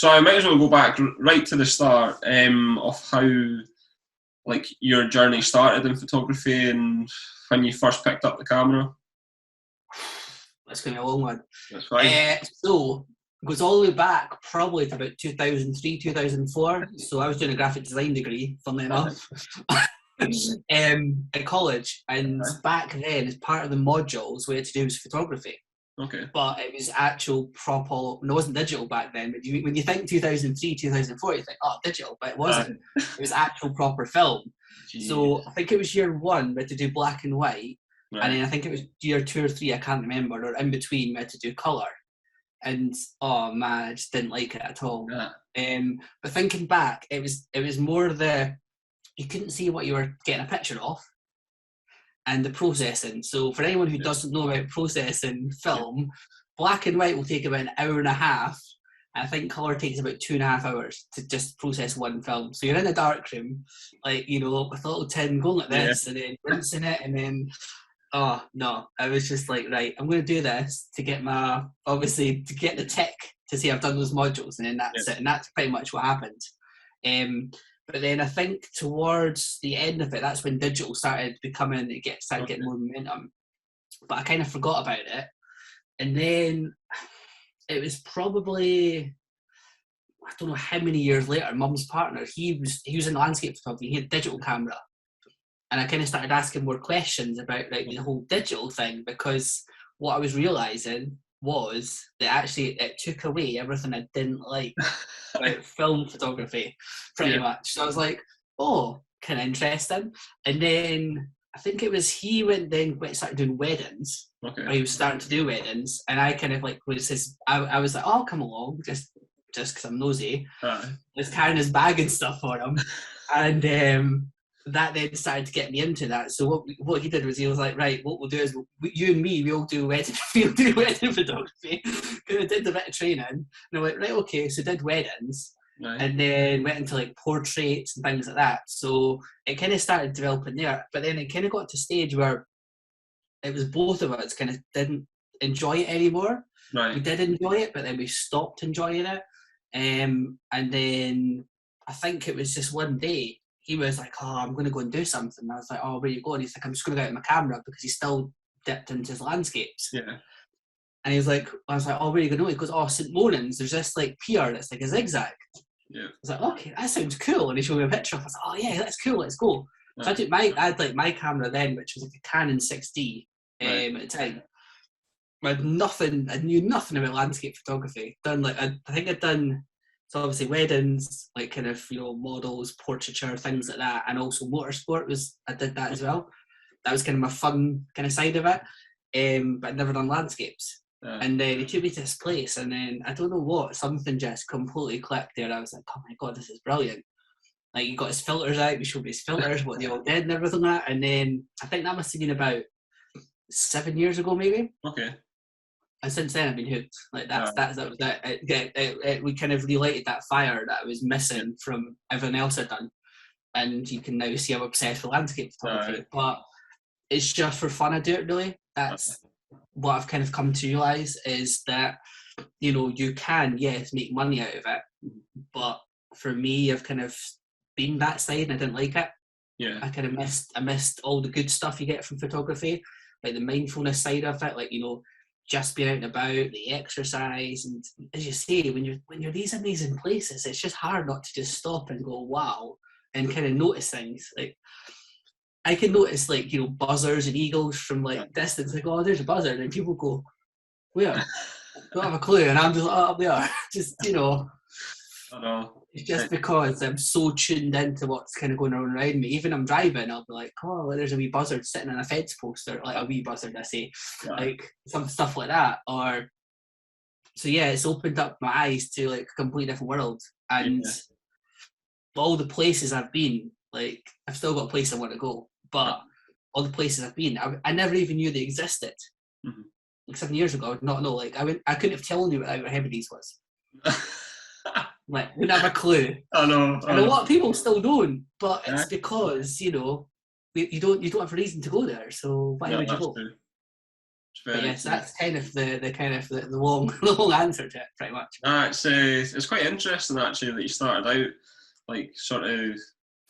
So I might as well go back right to the start of how like your journey started in photography and when you first picked up the camera. That's going to be a long one. That's fine. So it goes all the way back probably to about 2003, 2004. So I was doing a graphic design degree, funnily enough, at college. And back then, as part of the modules, we had to do was photography. Okay. But it was actual proper, no, it wasn't digital back then, but when you think 2003, 2004, you think, oh, digital, but it wasn't. It was actual proper film. Jeez. So I think it was year one, we had to do black and white. Right. And then I think it was year 2 or 3, I can't remember, or in between, we had to do colour. And, oh man, I just didn't like it at all. Yeah. But thinking back, it was more you couldn't see what you were getting a picture of, and the processing. So for anyone who doesn't know about processing film, black and white will take about an hour and a half. And I think colour takes about 2.5 hours to just process one film. So you're in a dark room, like, with a little tin going like this, and then rinsing it, and then, oh no, I was just like, right, I'm going to do this to get to get the tick to say I've done those modules, and then that's it. And that's pretty much what happened. But then I think towards the end of it, that's when digital started getting more momentum. But I kind of forgot about it. And then it was probably, I don't know how many years later, Mum's partner, he was in landscape photography, he had a digital camera. And I kind of started asking more questions about like the whole digital thing, because what I was realising was that actually it took away everything I didn't like about film photography, pretty much. So I was like, oh, kind of interesting. And then I think it was he started doing weddings. Okay. Or he was starting to do weddings, and I kind of like I was like, oh, I'll come along just because I'm nosy. Just carrying his bag and stuff for him, and that then started to get me into that. So what he did was he was like, right, what we'll do is you and me, we'll do wedding photography. Because I did a bit of training, and I went, right, okay, so did weddings. Right. And then went into like portraits and things like that. So it kind of started developing there, but then it kind of got to a stage where it was both of us kind of didn't enjoy it anymore. Right. We did enjoy it, but then we stopped enjoying it. And then I think it was just one day he was like, oh, I'm going to go and do something. And I was like, oh, where are you going? He's like, I'm just going to go out with my camera, because he's still dipped into his landscapes. Yeah. And I was like, oh, where are you going to go? He goes, oh, St. Mornings, there's this like pier that's like a zigzag. Yeah. I was like, okay, that sounds cool. And he showed me a picture. I was like, oh yeah, that's cool, let's go. Yeah. So I had like my camera then, which was like a Canon 6D at the time. I knew nothing about landscape photography. I think I'd done, so obviously weddings, like kind of, models, portraiture, things like that, and also motorsport I did that as well. That was kind of my fun kind of side of it. But I'd never done landscapes. And then he took me to this place, and then I don't know what, something just completely clicked there. I was like, oh my god, this is brilliant. Like, he got his filters out, he showed me his filters, what they all did and everything like that. And then I think that must have been about 7 years ago, maybe. Okay. And since then I've been hooked. Like that was it. We kind of relighted that fire that I was missing from everything else I'd done. And you can now see I'm obsessed with landscape photography. Right. But it's just for fun I do it, really. That's what I've kind of come to realise, is that, you can, yes, make money out of it. But for me, I've kind of been that side and I didn't like it. Yeah. I kind of missed all the good stuff you get from photography, like the mindfulness side of it, like, just being out and about, the exercise, and as you say, when you're these amazing places, it's just hard not to just stop and go, wow, and kind of notice things. Like, I can notice, like, buzzards and eagles from like distance, like, oh, there's a buzzard, and people go, where? Don't have a clue, and I'm just like, oh, up there. Just, I know. It's just because I'm so tuned into what's kind of going on around me. Even I'm driving, I'll be like, oh, well, there's a wee buzzard sitting on a fence post, or like a wee buzzard, I say, like some stuff like that. Or so yeah, it's opened up my eyes to like a completely different world. And all the places I've been, like, I've still got a place I want to go, but all the places I've been, I never even knew they existed. Mm-hmm. Like 7 years ago, I would not know. Like, I couldn't have told you what Outer Hebrides was. Like, we have a clue. I know. And a lot of people still don't, but it's because, you don't have a reason to go there, so why would you go? True. But yes, that's kind of the long the long answer to it, pretty much. It's quite interesting actually that you started out like sort of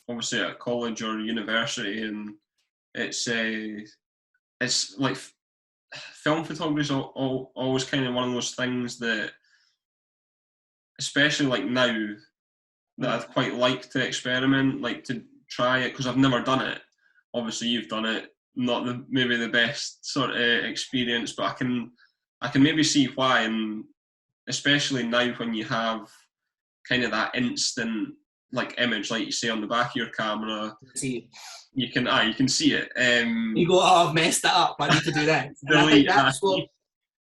obviously at college or university, and it's like film photography is always kind of one of those things that, especially like now, that I'd quite like to experiment, like to try it, because I've never done it. Obviously, you've done it. Not maybe the best sort of experience, but I can maybe see why, and especially now when you have kind of that instant like image, like you say on the back of your camera, you can see it. You go, oh, I've messed that up. I need to do that. And I think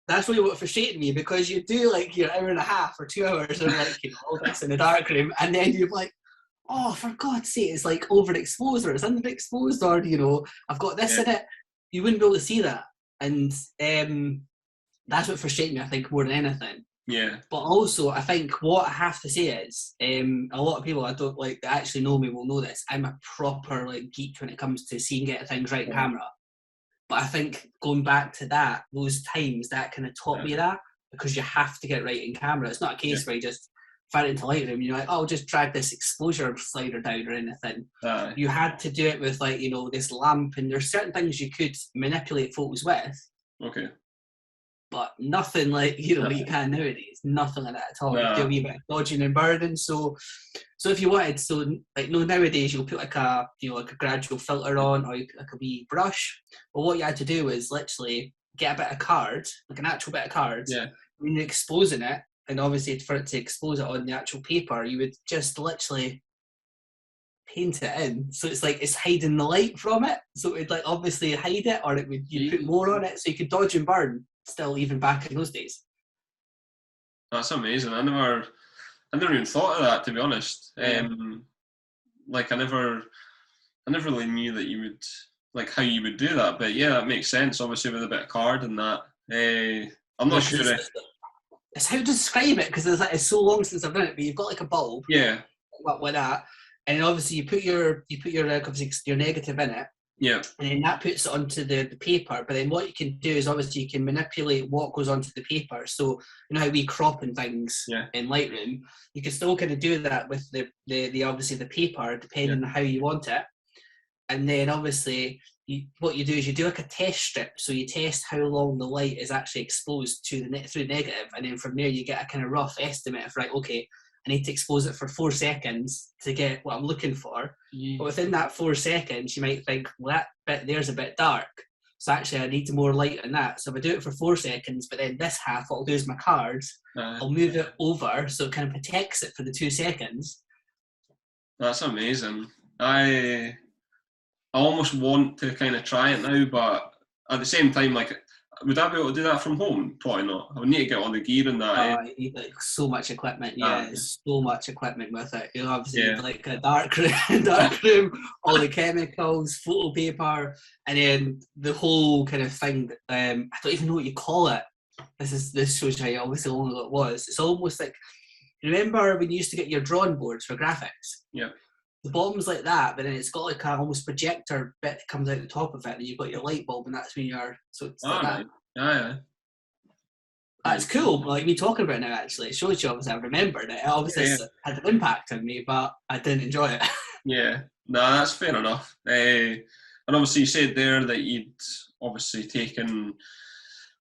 that's really what frustrated me, because you do like your hour and a half or 2 hours of like, all this in the dark room, and then you're like, oh, for God's sake, it's like overexposed or it's underexposed, or I've got this in it. You wouldn't be able to see that, and that's what frustrated me, I think, more than anything. Yeah. But also, I think what I have to say is, a lot of people I don't like that actually know me will know this. I'm a proper like geek when it comes to seeing getting things right in camera. But I think going back to those times, that kind of taught me that, because you have to get right in camera. It's not a case where you just fire it into Lightroom, you're like, oh, I'll just drag this exposure slider down or anything. You had to do it with like, this lamp, and there's certain things you could manipulate photos with. Okay. But nothing like, you can nowadays. Nothing like that at all. You do a wee bit of dodging and burning. So if you wanted, nowadays you'll put like a gradual filter on, or you put like a wee brush. But what you had to do was literally get a bit of card, like an actual bit of card. Yeah. When you're exposing it, and obviously for it to expose it on the actual paper, you would just literally paint it in. So it's like it's hiding the light from it. So it would like obviously hide it, or you'd put more on it, so you could dodge and burn still, even back in those days. That's amazing. I never even thought of that, to be honest. Yeah. Like I never really knew that you would, like, how you would do that. But yeah, that makes sense. Obviously with a bit of card and that. I'm not sure. It's how to describe it, because it's so long since I've done it. But you've got like a bulb. Yeah. Like that, and then obviously you put your negative in it. Yeah. And then that puts it onto the paper. But then what you can do is obviously you can manipulate what goes onto the paper. So how we crop and things in Lightroom, you can still kind of do that with the obviously the paper, depending on how you want it. And then obviously what you do is you do like a test strip. So you test how long the light is actually exposed to through negative, and then from there you get a kind of rough estimate of, right, okay, I need to expose it for 4 seconds to get what I'm looking for. But within that 4 seconds, you might think, well, that bit there's a bit dark. So actually, I need more light on that. So if I do it for 4 seconds, but then this half, what I'll do is my cards, I'll move it over so it kind of protects it for the 2 seconds. That's amazing. I almost want to kind of try it now, but at the same time, like, would I be able to do that from home? Probably not. I would need to get all the gear and that. You need like so much equipment. So much equipment with it. Obviously like a dark room, all the chemicals, photo paper, and then the whole kind of thing. I don't even know what you call it. This shows how obviously long ago it was. It's almost like, remember when you used to get your drawing boards for graphics? Yeah. The bottom's like that, but then it's got like a almost projector bit that comes out the top of it, and you've got your light bulb, and that's when you're. So it's like that. Yeah. That's cool. Like me talking about it now, actually, it shows you obviously I remembered it. Obviously, it had an impact on me, but I didn't enjoy it. Yeah, no, that's fair enough. And obviously, you said there that you'd obviously taken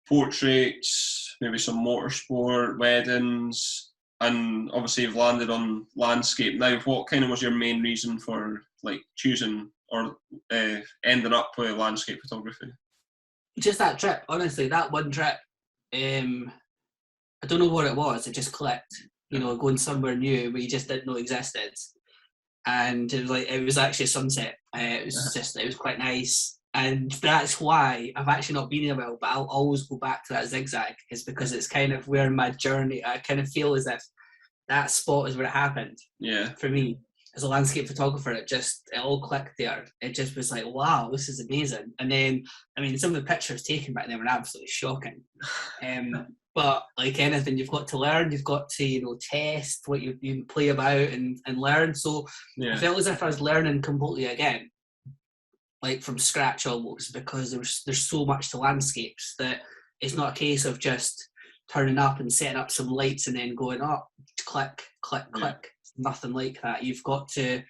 portraits, maybe some motorsport, weddings. And obviously you've landed on landscape. Now, what kind of was your main reason for like choosing or ending up with landscape photography? Just that trip, honestly, that one trip. I don't know what it was. It just clicked. Going somewhere new where you just didn't know existed, and it was actually a sunset. It was quite nice, and that's why I've actually not been in a while. But I'll always go back to that zigzag, is because it's kind of where my journey. I kind of feel as if that spot is where it happened. Yeah. For me, as a landscape photographer, it all clicked there. It just was like, wow, this is amazing. And then, some of the pictures taken back then were absolutely shocking. But like anything, you've got to learn. You've got to, test what you play about and learn. So I felt as if I was learning completely again. like from scratch almost, because there's so much to landscapes that it's not a case of just turning up and setting up some lights and then going up, click, click, click. Nothing like that. You've got to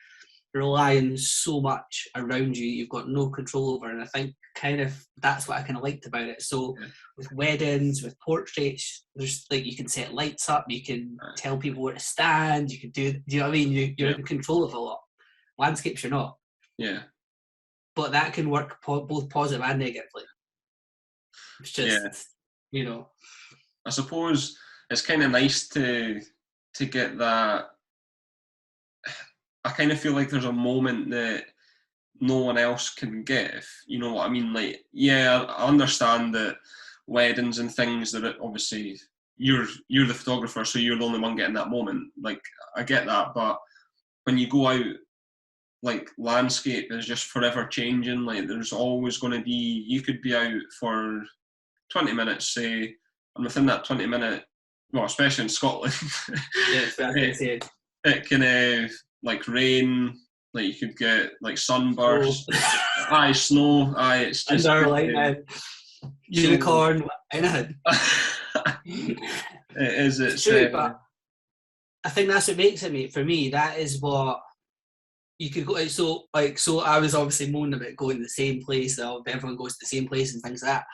rely on so much around you you've got no control over, and I think kind of that's what I kind of liked about it. So with weddings, with portraits, there's like you can set lights up, you can tell people where to stand, you can do you know what I mean, you're in control of a lot. Landscapes you're not, but that can work both positive and negatively. It's just you know, I suppose it's kind of nice to get that. I kind of feel like there's a moment that no one else can give. You know what I mean? Like, yeah, I understand that weddings and things that obviously you're the photographer, so you're the only one getting that moment. Like, I get that, but when you go out, like, landscape is just forever changing. Like, there's always going to be, you could be out for 20 minutes, say, and within that 20-minute, well, especially in Scotland, it can like rain, like you could get like sunburst, snow, it's just unicorn, anything. It is. It's true, but I think that's what makes it, mate. For me, that is what you could go. So I was obviously moaning about going to the same place. Everyone goes to the same place and things like that.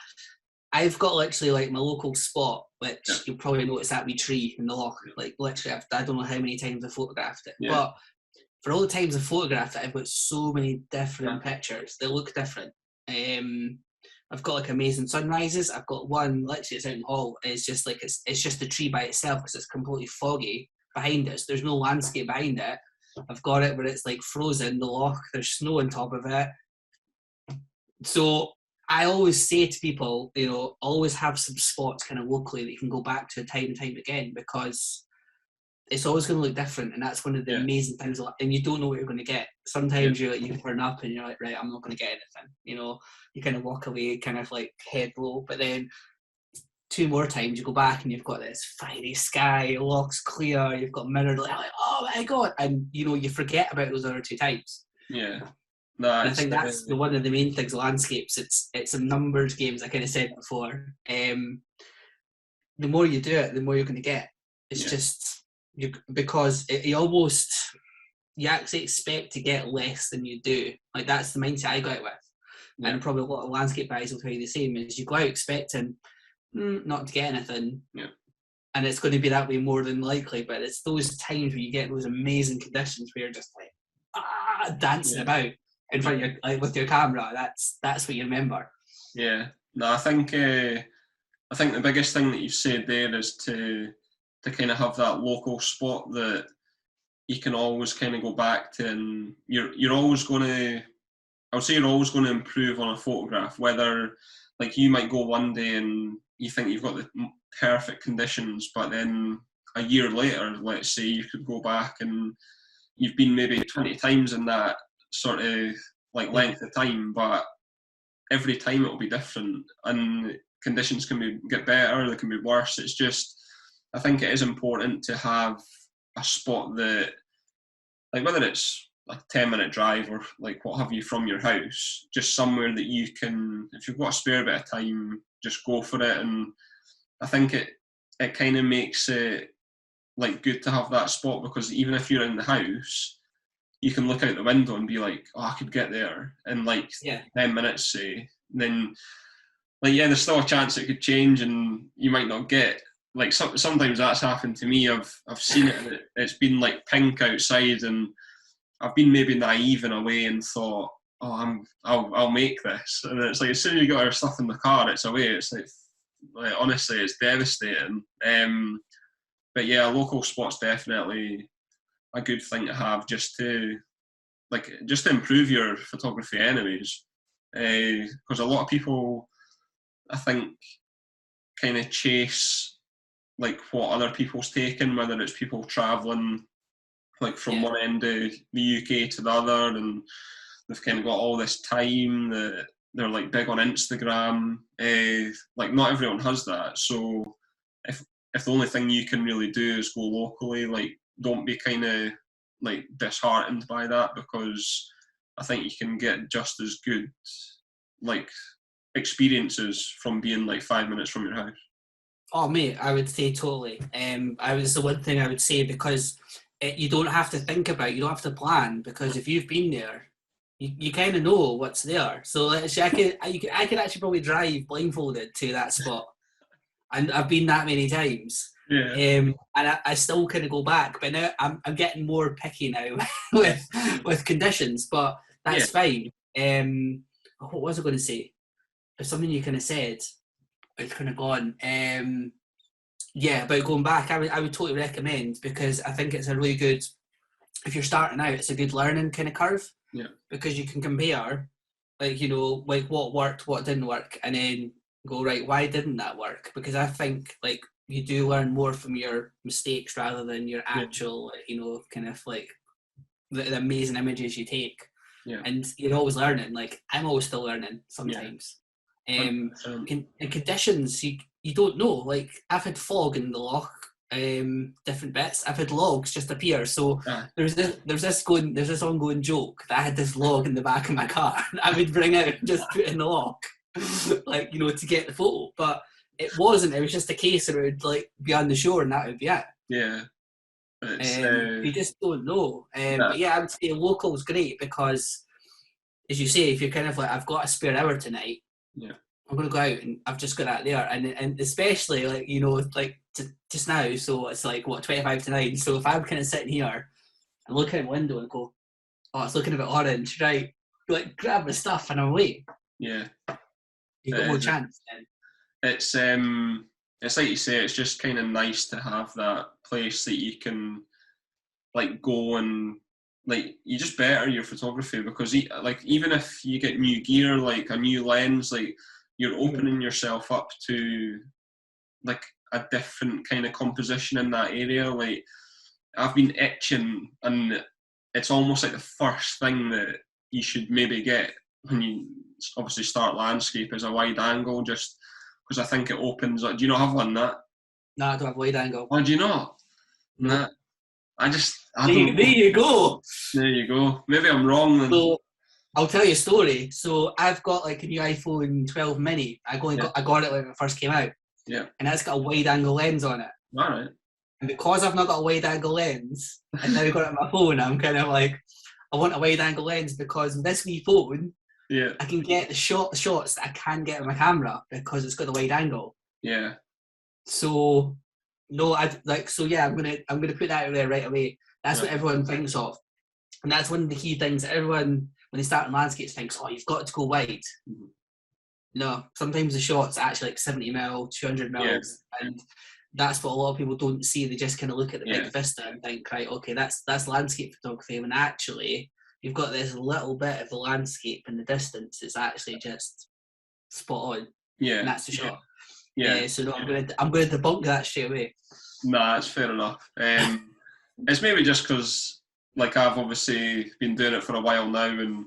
I've got literally like my local spot, which you'll probably notice that wee tree in the loch. Like literally, I don't know how many times I photographed it, but for all the times I photographed it, I've got so many different pictures that look different. I've got like amazing sunrises. I've got one literally it's out in Hall. It's just like it's just a tree by itself because it's completely foggy behind it. So there's no landscape behind it. I've got it where it's like frozen, the loch. There's snow on top of it. So I always say to people, you know, always have some spots kind of locally that you can go back to time and time again, because it's always going to look different, and that's one of the amazing things. And you don't know what you're going to get. Sometimes you turn up and you're like, right, I'm not going to get anything. You know, you kind of walk away, kind of like head low. But then 2 more times you go back and you've got this fiery sky, loch's clear, you've got mirror, like, oh my god, and you know you forget about those other 2 times. Yeah. No, I think that's one of the main things. Landscapes, it's a numbers games. I kind of said before. The more you do it, the more you're going to get. It's just because you actually expect to get less than you do. Like that's the mindset I go out with, and probably a lot of landscape guys will tell you the same. Is you go out expecting not to get anything, and it's going to be that way more than likely. But it's those times where you get those amazing conditions where you're just like dancing about in front of your, like with your camera. That's what you remember. Yeah. No, I think the biggest thing that you've said there is to kind of have that local spot that you can always kind of go back to, and you're always going to, I would say you're always going to improve on a photograph. Whether like you might go one day and you think you've got the perfect conditions, but then a year later, let's say, you could go back and you've been maybe 20 times in that sort of like length of time, but every time it'll be different, and conditions can get better, they can be worse. It's just, I think it is important to have a spot that, like whether it's like a 10-minute drive or like what have you from your house, just somewhere that you can, if you've got a spare bit of time, just go for it. And I think it kind of makes it like good to have that spot, because even if you're in the house, you can look out the window and be like, oh, I could get there in like 10 minutes, say. And then, like, there's still a chance it could change and you might not get. Like, sometimes that's happened to me. I've seen it, and it's been like pink outside, and I've been maybe naive in a way and thought, oh, I'll make this. And it's like, as soon as you got our stuff in the car, it's away. It's like honestly, it's devastating. But yeah, a local spot's definitely a good thing to have, just to improve your photography anyways. Because a lot of people, I think, kind of chase like what other people's taking, whether it's people travelling like from one end of the UK to the other, and they've kind of got all this time that they're like big on Instagram. Like not everyone has that, so if the only thing you can really do is go locally, like don't be kind of like disheartened by that, because I think you can get just as good like experiences from being like 5 minutes from your house. Oh, mate, I would say totally. I was the one thing I would say, because you don't have to think about, you don't have to plan, because if you've been there, you kind of know what's there. So actually, I could actually probably drive blindfolded to that spot, and I've been that many times. Yeah. And I still kind of go back, but now I'm getting more picky now with conditions, but that's fine. What was I going to say? There's something you kind of said. It's kind of gone. About going back, I would totally recommend, because I think it's a really good, if you're starting out, it's a good learning kind of curve. Yeah. Because you can compare, like, you know, like what worked, what didn't work, and then go, right, why didn't that work? Because I think, like, you do learn more from your mistakes rather than your actual, you know, kind of like the amazing images you take. Yeah. And you're always learning. Like, I'm always still learning sometimes. In conditions, you don't know. Like, I've had fog in the loch, different bits. I've had logs just appear. So there's this ongoing joke that I had this log in the back of my car that I would bring out and just put in the loch, like, you know, to get the photo. But it wasn't. It was just a case that it would, like, be on the shore and that would be it. Yeah. You just don't know. But yeah, I would say local is great, because, as you say, if you're kind of like, I've got a spare hour tonight, I'm going to go out and I've just got that there. And especially, like, you know, like just now, so it's like, what, 25 to 9. So if I'm kind of sitting here and look out the window and go, oh, it's looking a bit orange, right? Like, grab my stuff and I'm away. Yeah. You've got more chance then. It's like you say, it's just kind of nice to have that place that you can, like, go and, like, you just better your photography, because like, even if you get new gear, like a new lens, like, you're opening yourself up to, like, a different kind of composition in that area. Like, I've been itching, and it's almost like the first thing that you should maybe get when you obviously start landscape is a wide angle, just because I think it opens up. Do you not have one, that? No, I don't have wide angle. Oh, do you not? No. Nah. I there you go. There you go. Maybe I'm wrong then. So, I'll tell you a story. So I've got, like, a new iPhone 12 mini. I got it when it first came out. Yeah. And it's got a wide angle lens on it. All right. And because I've not got a wide angle lens, and now I've got it on my phone, I'm kind of like, I want a wide angle lens, because with this wee phone, I can get the shots that I can get on my camera because it's got the wide angle. Yeah. So no, I'm gonna put that out there right away. That's what everyone thinks of. And that's one of the key things that everyone, when they start in landscapes, thinks, oh, you've got to go wide. Mm-hmm. No, sometimes the shot's actually like 70 mil, 200 mils, and that's what a lot of people don't see. They just kind of look at the big vista and think, right, okay, that's landscape photography, when actually you've got this little bit of the landscape in the distance. It's actually just spot on. Yeah, and that's the shot. Yeah. So no, I'm going to debunk that straight away. Nah, it's fair enough. It's maybe just because, like, I've obviously been doing it for a while now, and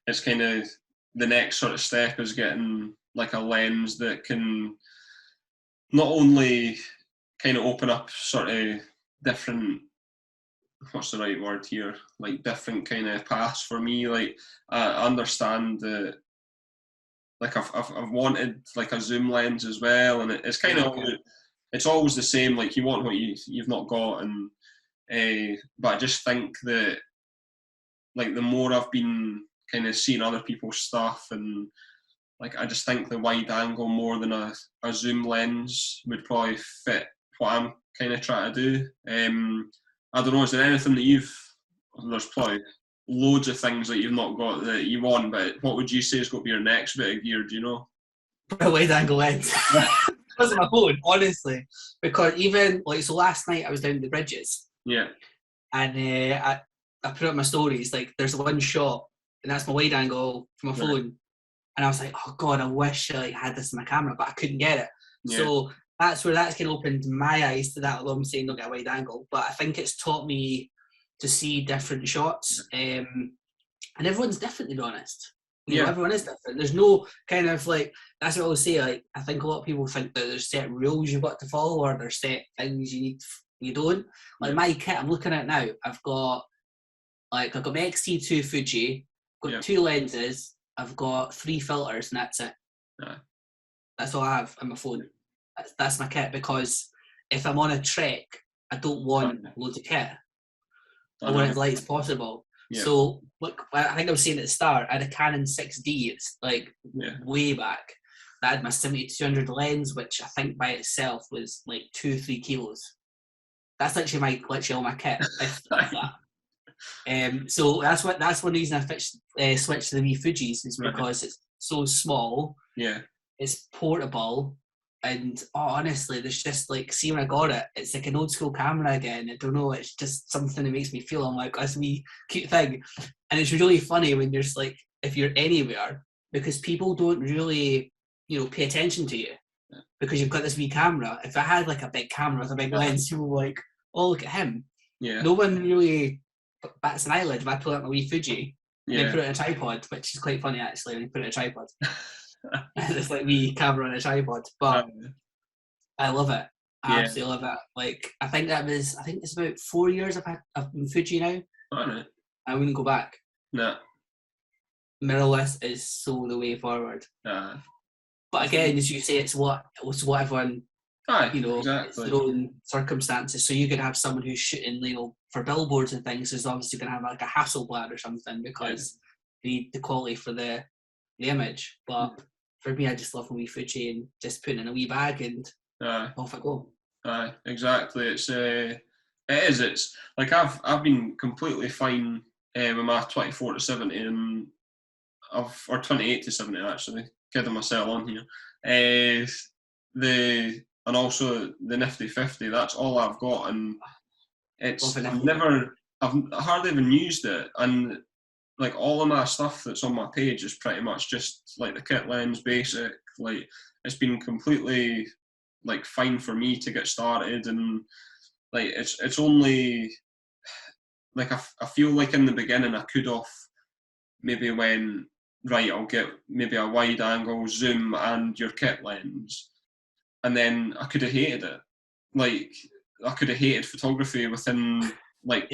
it's kind of the next sort of step is getting, like, a lens that can not only kind of open up sort of different, what's the right word here, like, different kind of paths for me. Like, I understand that, like, I've wanted, like, a zoom lens as well, and it's kind of it's always the same. Like, you want what you've not got, and but I just think that, like, the more I've been kind of seeing other people's stuff, and, like, I just think the wide angle more than a zoom lens would probably fit what I'm kind of trying to do. I don't know, is there anything that there's probably loads of things that you've not got that you want, but what would you say is going to be your next bit of gear, do you know? A wide angle lens. Because of my phone, honestly. Because even, like, so last night I was down the bridges. Yeah. And I put up my stories, like, there's one shot, and that's my wide angle from my phone. And I was like, oh God, I wish I had this in my camera, but I couldn't get it. Yeah. So that's where that's kind of opened my eyes to that, although I'm saying don't get a wide angle. But I think it's taught me to see different shots. And everyone's different, to be honest. You know, everyone is different. There's no kind of, like, that's what I always say, like, I think a lot of people think that there's certain rules you've got to follow, or there's set things you don't. Like, my kit I'm looking at now, I've got my XT2 Fuji, Got 2 lenses. I've got 3 filters, and that's it. That's all I have on my phone. That's my kit, because if I'm on a trek, I don't want loads of kit. I want it as light as possible. Yeah. So, look, I think I was saying at the start, I had a Canon 6D. It's like way back. That had my 70-200 lens, which I think by itself was like 2-3 kilos. That's literally all my kit. If that. So that's one reason I switched to the wee Fujis, is because it's so small. Yeah. It's portable, and honestly, there's just like, see, when I got it, it's like an old school camera again. I don't know, it's just something that makes me feel I'm like, that's a wee cute thing. And it's really funny when there's like, if you're anywhere, because people don't really, pay attention to you because you've got this wee camera. If I had like a big camera with a big lens, people were like, oh, look at him. Yeah. No one really bats an eyelid if I pull out my wee Fuji and then put it on a tripod, which is quite funny actually when you put it on a tripod. It's like wee camera on a tripod, but I love it. I absolutely love it. Like, I think it's about 4 years I've been Fuji now. Right. I wouldn't go back. No. Mirrorless is so the way forward. But again, as you say, it's what everyone, exactly. It's their own circumstances. So you could have someone who's shooting, for billboards and things, who's obviously going to have like a Hasselblad or something, because they need the quality for the image. But for me, I just love a wee Fuji and just putting in a wee bag and off I go. Exactly. It's like I've been completely fine with my 24-70 and or 28-70 actually. Kidding myself on here. And also the Nifty 50. That's all I've got, and I've hardly even used it, and like all of my stuff that's on my page is pretty much just like the kit lens basic. Like, it's been completely like fine for me to get started, and like it's only like I feel like in the beginning I could have maybe went, right, I'll get maybe a wide angle zoom and your kit lens, and then I could have hated it. Like, I could have hated photography within like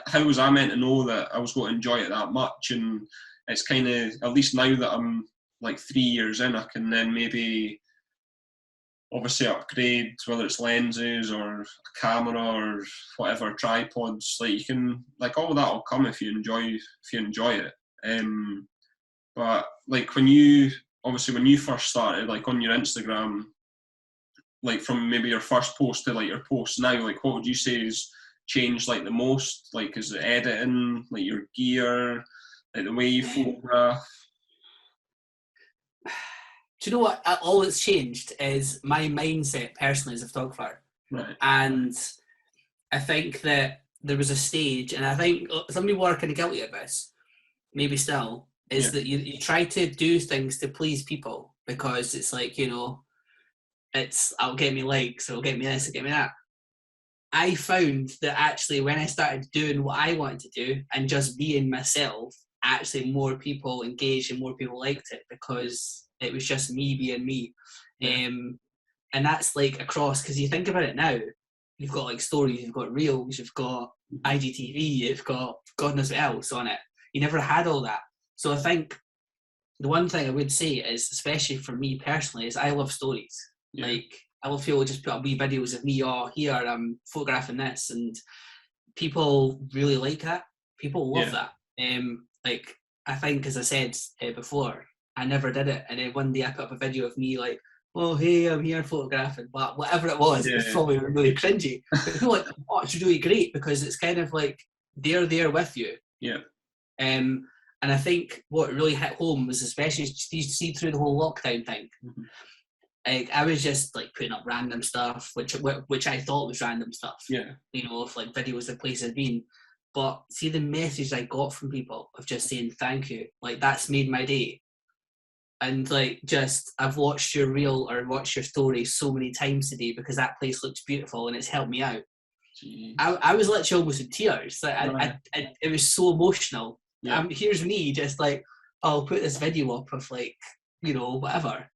how was I meant to know that I was going to enjoy it that much? And it's kind of, at least now that I'm like 3 years in, I can then maybe obviously upgrade, whether it's lenses or a camera or whatever, tripods. Like, you can, like, all that will come if you enjoy it. But like when you first started, like on your Instagram, like from maybe your first post to like your post now, like what would you say is changed like the most? Like, is it editing, like your gear, like the way you photograph? Do you know what? All that's changed is my mindset personally as a photographer. Right. And I think that there was a stage, and I think some people are kind of guilty of this, maybe still, is that you try to do things to please people, because it's like, it's, I'll get me likes, it'll get me this, it'll get me that. I found that actually when I started doing what I wanted to do and just being myself, actually more people engaged and more people liked it, because it was just me being me. And that's like across, because you think about it now, you've got like stories, you've got reels, you've got IGTV, you've got God knows what else on it. You never had all that. So I think the one thing I would say is, especially for me personally, is I love stories. Like, I love people just put up wee videos of me, here I'm photographing this, and people really like that. People love that. Like, I think, as I said before, I never did it, and then one day I put up a video of me like, oh hey, I'm here photographing, but whatever it was, it was probably really cringy. But people were like, oh, it's really great, because it's kind of like they're there with you. And I think what really hit home was, especially you see through the whole lockdown thing. Like, I was just like putting up random stuff, which I thought was random stuff. Of like videos of places I've been. But see the message I got from people of just saying thank you, like that's made my day. And like, just, I've watched your reel or watched your story so many times today because that place looks beautiful and it's helped me out. I was literally almost in tears. Like, it was so emotional. Here's me just like, I'll put this video up of like, whatever.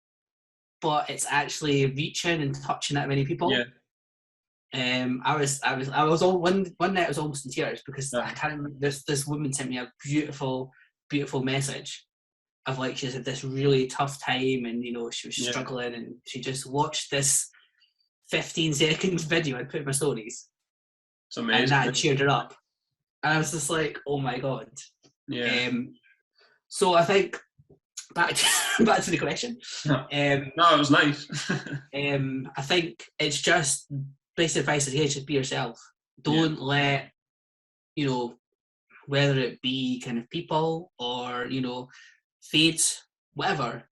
But it's actually reaching and touching that many people. I was all one night I was almost in tears because I can't remember, this woman sent me a beautiful beautiful message of like she's had this really tough time and she was struggling and she just watched this 15 seconds video I put in my stories. It's amazing. And that cheered her up. And I was just like, oh my God. Yeah. So I think back to the question. No, it was nice. I think it's just basic advice is just be yourself. Don't let, whether it be kind of people or, fates, whatever,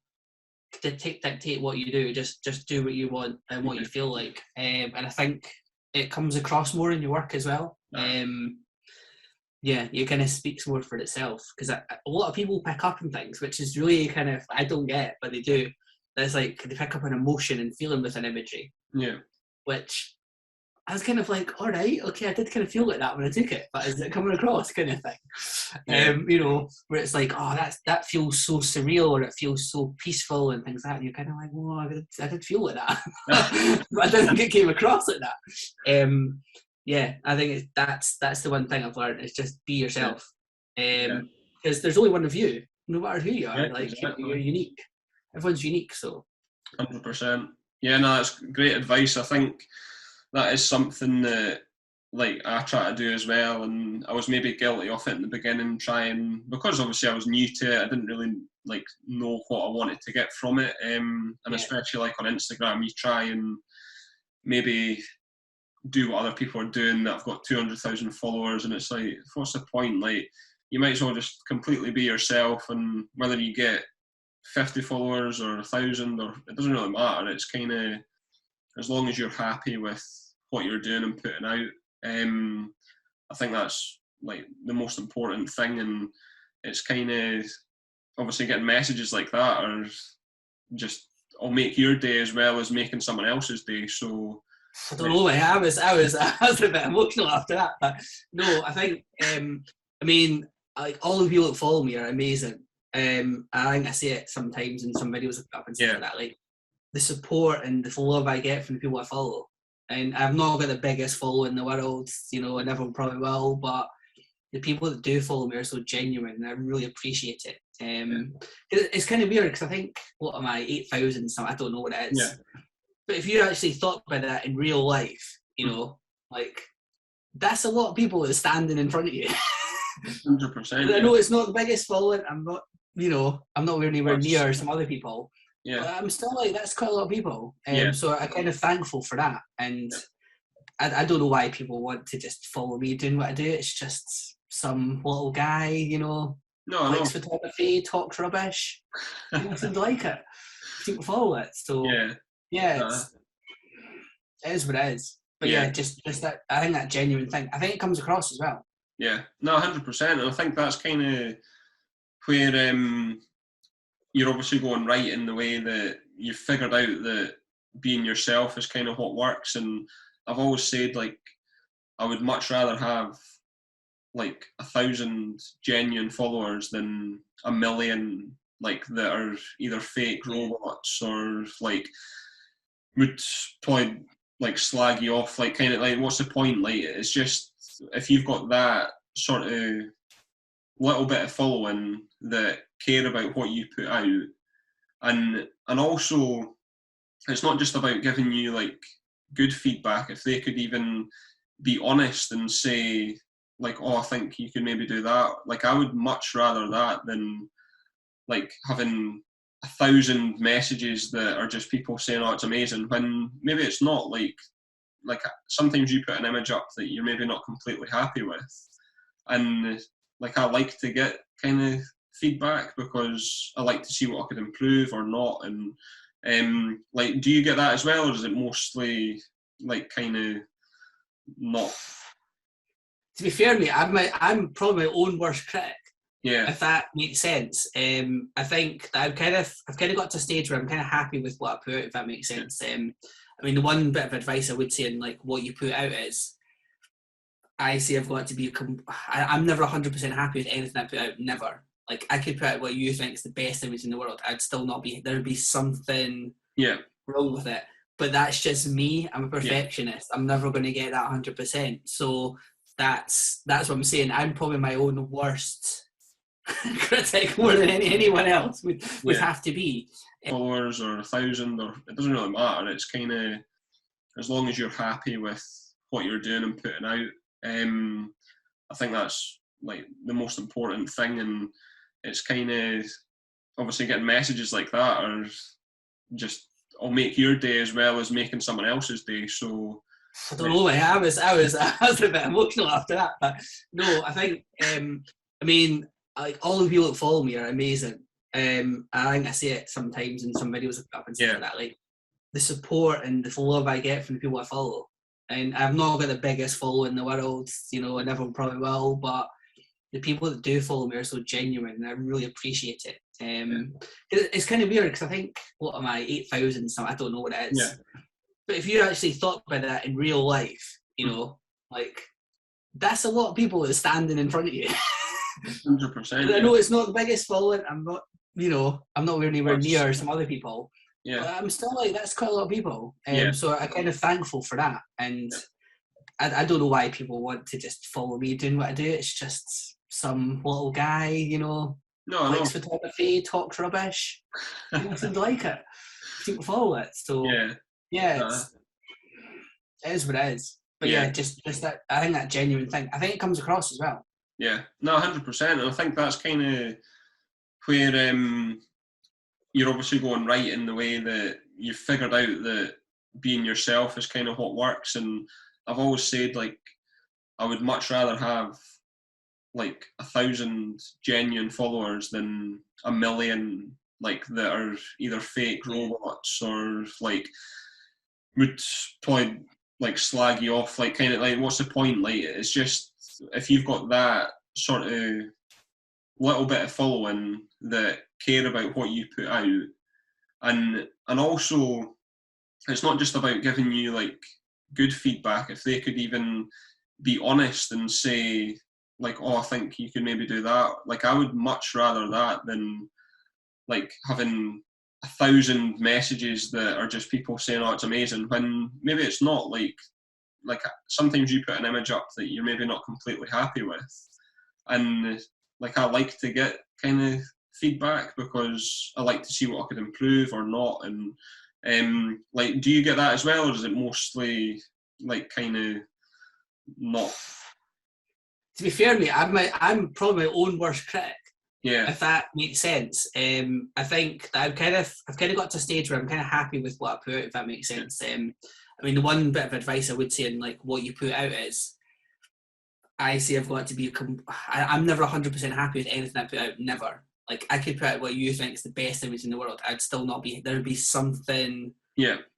dictate what you do. Just do what you want and what you feel like. And I think it comes across more in your work as well. It kind of speaks more for itself because a lot of people pick up on things, which is really kind of, I don't get, but they do. That's like they pick up an emotion and feeling with an imagery. Yeah. Which I was kind of like, all right, okay, I did kind of feel like that when I took it, but is it coming across kind of thing? Yeah. Where it's like, oh, that feels so surreal or it feels so peaceful and things like that. And you're kind of like, well, I did feel like that. But I didn't think it came across like that. I think that's the one thing I've learned is just be yourself. Because there's only one of you, no matter who you are. Exactly. You're unique. Everyone's unique, so. 100%. Yeah, no, that's great advice. I think that is something that I try to do as well, and I was maybe guilty of it in the beginning, because obviously I was new to it, I didn't really know what I wanted to get from it, and especially on Instagram, you try and maybe do what other people are doing that have got 200,000 followers, and it's like, what's the point? You might as well just completely be yourself, and whether you get 50 followers or 1,000, or it doesn't really matter. It's kind of, as long as you're happy with what you're doing and putting out, I think that's the most important thing. And it's kind of, obviously getting messages like that are just, will make your day as well as making someone else's day. So I don't know, I was a bit emotional after that, but no, I think all the people that follow me are amazing. I think I say it sometimes in some videos I put up and stuff like that, the support and the love I get from the people I follow. And I've not got the biggest following in the world, I never probably will, but the people that do follow me are so genuine and I really appreciate it. It's kind of weird because I think, what am I, 8,000 something, I don't know what it is. Yeah. But if you actually thought about that in real life, that's a lot of people that are standing in front of you. 100%. I know it's not the biggest following, I'm not anywhere near some other people. Yeah. But I'm still that's quite a lot of people. So I'm kind of thankful for that. And I don't know why people want to just follow me doing what I do. It's just some little guy, likes photography, talks rubbish. People seem to like it. People follow it. So it is what it is. But just that, I think that genuine thing, I think it comes across as well. Yeah, no, 100%. And I think that's kind of where you're obviously going right in the way that you've figured out that being yourself is kind of what works. And I've always said, I would much rather have 1,000 genuine followers than 1 million that are either fake robots or would probably slag you off, what's the point? It's just, if you've got that sort of little bit of following that care about what you put out, and also it's not just about giving you good feedback. If they could even be honest and say oh, I think you could maybe do that, I would much rather that than having 1,000 messages that are just people saying, oh, it's amazing, when maybe it's not. Sometimes you put an image up that you're maybe not completely happy with, and I like to get kind of feedback because I like to see what I could improve or not. And do you get that as well, or is it mostly kind of not? To be fair, mate, I'm probably my own worst critic. Yeah. If that makes sense. I think that I've kind of got to a stage where I'm kind of happy with what I put out, if that makes sense. The one bit of advice I would say in what you put out is, I say I've got to be, I'm never 100% happy with anything I put out, never. I could put out what you think is the best image in the world, I'd still not be, there'd be something wrong with it. But that's just me, I'm a perfectionist. I'm never going to get that 100%. So that's what I'm saying. I'm probably my own worst critic more than anyone else would Yeah. have to be. Followers or 1,000, or it doesn't really matter. It's kind of, as long as you're happy with what you're doing and putting out. I think that's like the most important thing, and it's kind of, obviously getting messages like that are just, will make your day as well as making someone else's day. So I don't know. I was a bit emotional after that, but no, I think I mean, like, all the people that follow me are amazing. I think I say it sometimes in some videos I put up and stuff like that. Like, the support and the love I get from the people I follow, and I've not got the biggest following in the world. You know, I never probably will, but the people that do follow me are so genuine, and I really appreciate it. It's kind of weird because I think, what am I, 8,000 something? I don't know what it is. yeah, But if you actually thought about that in real life, you know, like, that's a lot of people that's standing in front of you. 100%. I know it's not the biggest following. I'm not, you know, I'm not anywhere That's, near some other people. yeah, But I'm still like, that's quite a lot of people. Yeah. So I'm kind of thankful for that. And I don't know why people want to just follow me doing what I do. It's just some little guy, you know, no, likes photography, talks rubbish. People seem to like it. People follow it. So yeah, it is what it is. But yeah, just that, I think that genuine thing, I think it comes across as well. Yeah, no, 100%. And I think that's kind of where you're obviously going right, in the way that you've figured out that being yourself is kind of what works. And I've always said, like, I would much rather have like 1,000 genuine followers than 1,000,000 like that are either fake robots or like would probably like slag you off. Like, kind of like, what's the point? Like, it's just, if you've got that sort of little bit of following that care about what you put out, and also it's not just about giving you like good feedback. If they could even be honest and say, like, oh, I think you could maybe do that, like, I would much rather that than like having 1,000 messages that are just people saying, oh, it's amazing, when maybe it's not. Like sometimes you put an image up that you're maybe not completely happy with, and like, I like to get kind of feedback because I like to see what I could improve or not. And like, do you get that as well, or is it mostly like kind of not? To be fair, mate, I'm probably my own worst critic. Yeah. If that makes sense. I think that I've kind of got to a stage where I'm kind of happy with what I put out, if that makes sense. I mean, the one bit of advice I would say in like what you put out is, I say I've got to be, I'm never 100% happy with anything I put out, never. Like, I could put out what you think is the best image in the world, I'd still not be, there'd be something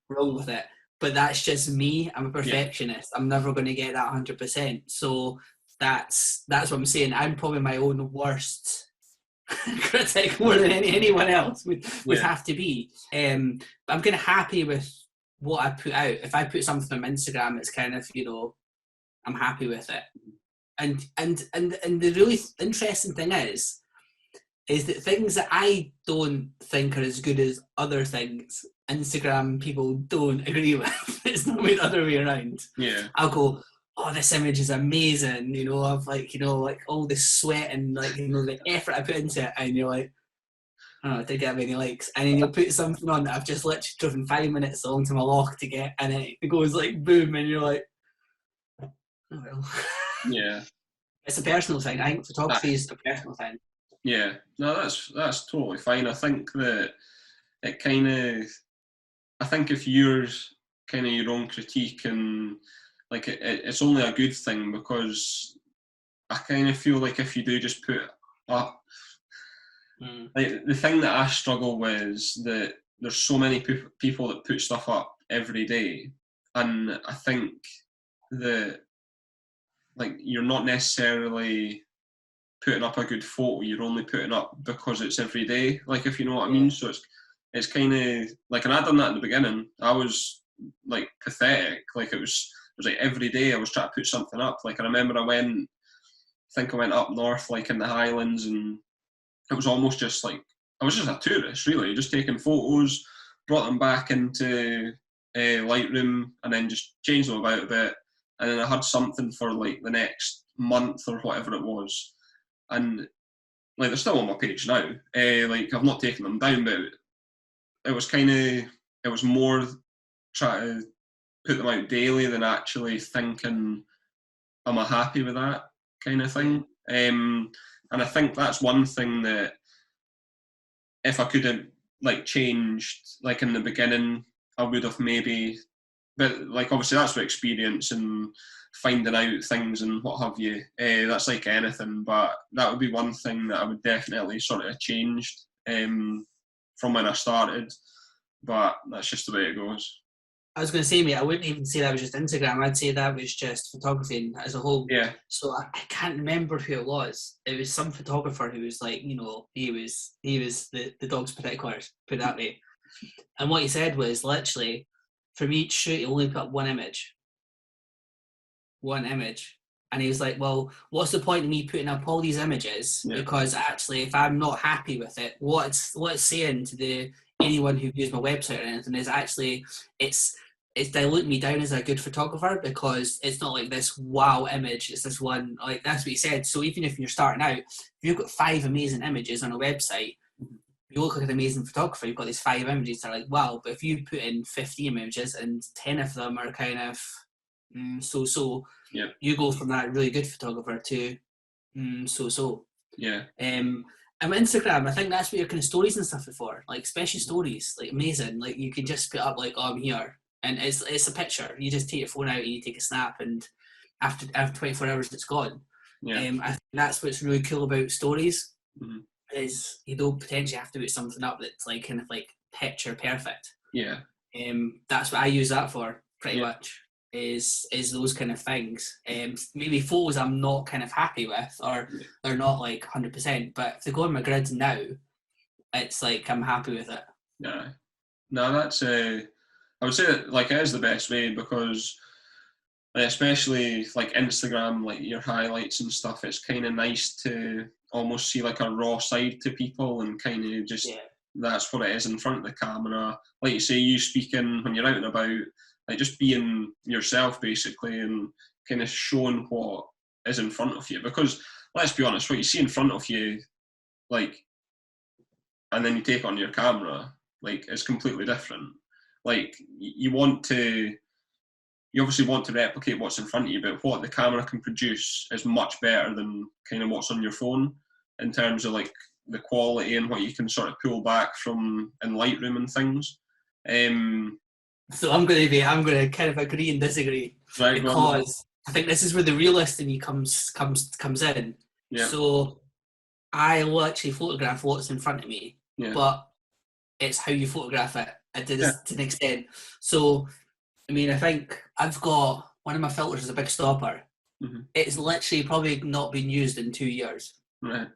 wrong with it. But that's just me. I'm a perfectionist. I'm never going to get that 100%. So that's what I'm saying. I'm probably my own worst critic more than anyone else would have to be. I'm kind of happy with what I put out. If I put something on Instagram, it's kind of, you know, I'm happy with it. And the really interesting thing is that things that I don't think are as good as other things, Instagram people don't agree with. It's not the other way around. Yeah. I'll go, oh, this image is amazing, you know, of like, you know, like all this sweat and like, you know, the effort I put into it, and you're like, oh, I didn't get many likes. And then you'll put something on that I've just literally driven 5 minutes along to my lock to get, and it goes like boom, and you're like, oh well. Yeah. It's a personal thing. I think photography is a personal thing. Yeah. No, that's totally fine. I think that it kind of, I think if you're kind of your own critique, and like it's only a good thing, because I kind of feel like if you do just put up, like, the thing that I struggle with is that there's so many people that put stuff up every day, and I think that, like, you're not necessarily putting up a good photo, you're only putting up because it's every day, like, if you know what I mean. So it's kind of like, and I done that in the beginning. I was like pathetic. Like, it was like every day I was trying to put something up. Like, I remember I went up north, like in the Highlands, and it was almost just like, I was just a tourist, really, just taking photos, brought them back into Lightroom, and then just changed them about a bit, and then I had something for like the next month or whatever it was. And like they're still on my page now. Like I've not taken them down, but it was more trying to put them out daily than actually thinking, am I happy with that kind of thing? And I think that's one thing that if I could have like changed, like in the beginning, I would have maybe. But like obviously that's with experience and finding out things and what have you. That's like anything, but that would be one thing that I would definitely sort of changed from when I started. But that's just the way it goes. I was going to say, mate, I wouldn't even say that was just Instagram. I'd say that was just photography as a whole. Yeah. So I can't remember who it was. It was some photographer who was like, you know, he was the dog's particulars, put it that way. And what he said was literally, from each shoot, he only put up one image. And he was like, well, what's the point of me putting up all these images? Yeah. Because actually, if I'm not happy with it, what it's saying to anyone who views my website or anything is actually, it's diluting me down as a good photographer, because it's not like this wow image, it's this one, like that's what he said. So even if you're starting out, if you've got 5 amazing images on a website, you look like an amazing photographer, you've got these 5 images that are like, wow. But if you put in 15 images and 10 of them are kind of so-so, yeah, you go from that really good photographer to so-so. Yeah. And with Instagram, I think that's what your kind of stories and stuff are for, like especially stories, like amazing. Like you can just put up like, oh, I'm here, and it's a picture. You just take your phone out and you take a snap, and after 24 hours it's gone. Yeah. I think that's what's really cool about stories. Mm-hmm. Is you don't potentially have to put something up that's like kind of like picture perfect. Yeah. That's what I use that for pretty much. Is those kind of things. Maybe photos I'm not kind of happy with, or they're not like 100%, but if they go on my grids now, it's like I'm happy with it. Yeah. No, that's I would say that like it is the best way, because especially like Instagram, like your highlights and stuff, it's kind of nice to almost see like a raw side to people, and kind of just that's what it is in front of the camera. Like you say, you speaking when you're out and about, like just being yourself basically, and kind of showing what is in front of you. Because let's be honest, what you see in front of you, like, and then you take it on your camera, like it's completely different. Like you obviously want to replicate what's in front of you, but what the camera can produce is much better than kind of what's on your phone in terms of like the quality and what you can sort of pull back from in Lightroom and things. So I'm going to kind of agree and disagree, right, because I think this is where the realist in me comes in. Yeah. So I will actually photograph what's in front of me, but it's how you photograph it to an extent. So, I mean, I think I've got one of my filters is a big stopper. Mm-hmm. It's literally probably not been used in 2 years. Right.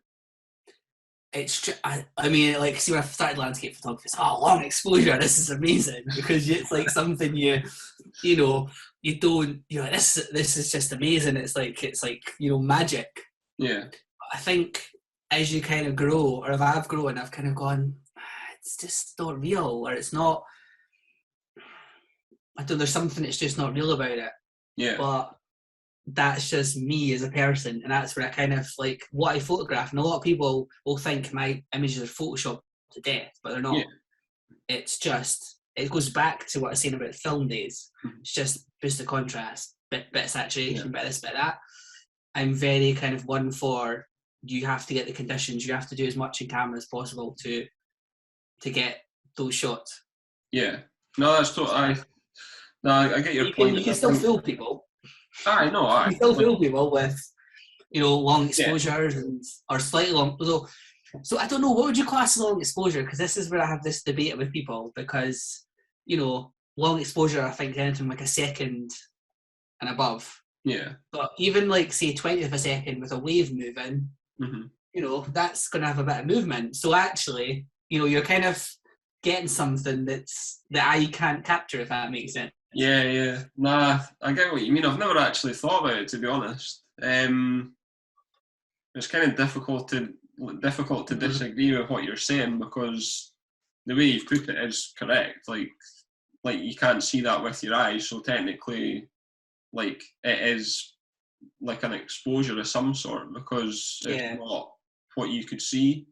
It's I mean, like, see, when I started landscape photography, it's long exposure. This is amazing, because it's like something you don't, this is just amazing. It's like magic. Yeah. I think as you kind of grow, or if I've grown, I've kind of gone, it's just not real, or it's not. I don't know. There's something that's just not real about it. Yeah. But that's just me as a person, and that's where I kind of like what I photograph. And a lot of people will think my images are photoshopped to death, but they're not. Yeah. It's just, it goes back to what I was saying about film days. It's just boost of contrast, bit of saturation, bit of this, bit of that. I'm very kind of one for, you have to get the conditions, you have to do as much in camera as possible to get those shots. Yeah. No, that's I get your point. You can still fool people. I know. You can still fool people with, long exposures or slightly long. So I don't know, what would you class as long exposure? Because this is where I have this debate with people, because, long exposure, I think anything like a second and above. Yeah. But even like, say, 20th of a second with a wave moving, that's going to have a bit of movement. So actually, you're kind of getting something that eye can't capture, if that makes sense. Yeah. Nah, I get what you mean. I've never actually thought about it, to be honest. It's kind of difficult to disagree with what you're saying, because the way you've put it is correct. Like you can't see that with your eyes, so technically, like, it is like an exposure of some sort, because it's not what you could see.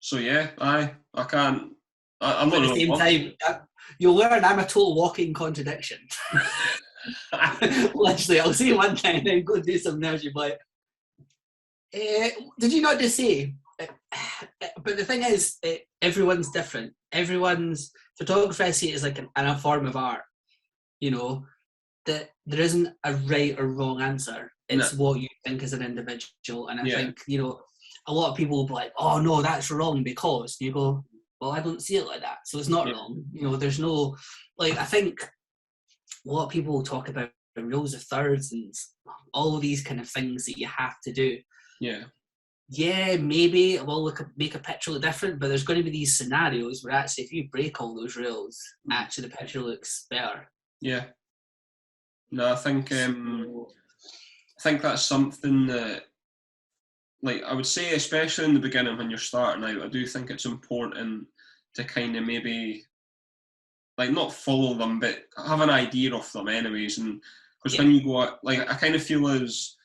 So yeah, I can't. I'm But not at the really. same time, you'll learn I'm a total walking contradiction. Literally, I'll say one thing and then go do something else. You're like, did you not just say? But the thing is, everyone's different. Everyone's photography, I see it as like a form of art. You know, that there isn't a right or wrong answer. It's what you think as an individual. And I think, you know, a lot of people will be like, oh no, that's wrong because, you go, well, I don't see it like that. So it's not wrong. You know, there's no, like, I think a lot of people talk about rules of thirds and all of these kind of things that you have to do. Yeah, maybe it will make a picture look different, but there's going to be these scenarios where actually if you break all those rules, actually the picture looks better. Yeah. No, I think that's something that, like, I would say, especially in the beginning when you're starting out, I do think it's important to kind of maybe, like, not follow them, but have an idea of them anyways. And because when you go out, like, I kind of feel as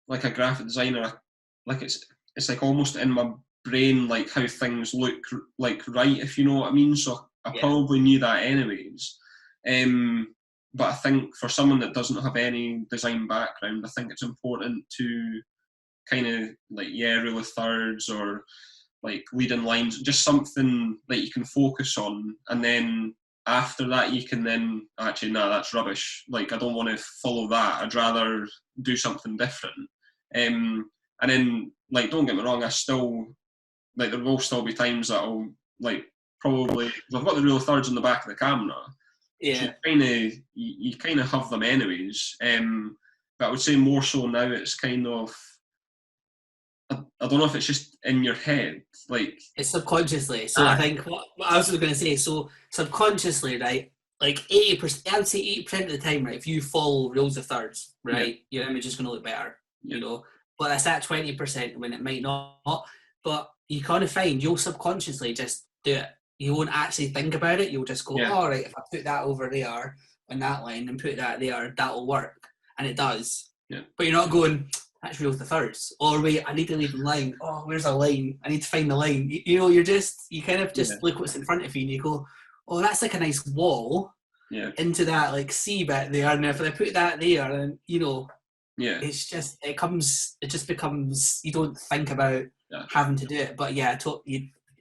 like a graphic designer, like it's like almost in my brain, like how things look like, right, if you know what I mean. So I probably knew that anyways. But I think for someone that doesn't have any design background, I think it's important to kind of like, rule of thirds or like leading lines, just something that you can focus on. And then after that, you can then actually, that's rubbish. Like, I don't want to follow that. I'd rather do something different. And then, like, don't get me wrong, I still, like, there will still be times that I'll, like, probably, I've got the rule of thirds on the back of the camera. Yeah. So you kind of have them anyways. But I would say more so now it's kind of, I don't know if it's just in your head, like it's subconsciously. So I think what I was going to say. So subconsciously, right? Like 80%, I'd say 80% of the time, right? If you follow rules of thirds, right, your image is going to look better. You know, but it's that 20% when it might not. But you kind of find you'll subconsciously just do it. You won't actually think about it. You'll just go, all right, if I put that over there on that line and put that there, that'll work, and it does. But you're not going, that's rules of thirds. Or wait, I need to leave a line. Oh, where's a line? I need to find the line. You know, you kind of just look what's in front of you and you go, oh, that's like a nice wall into that like C bit there. And if I put that there, and you know, it's just, it just becomes, you don't think about having to do it. But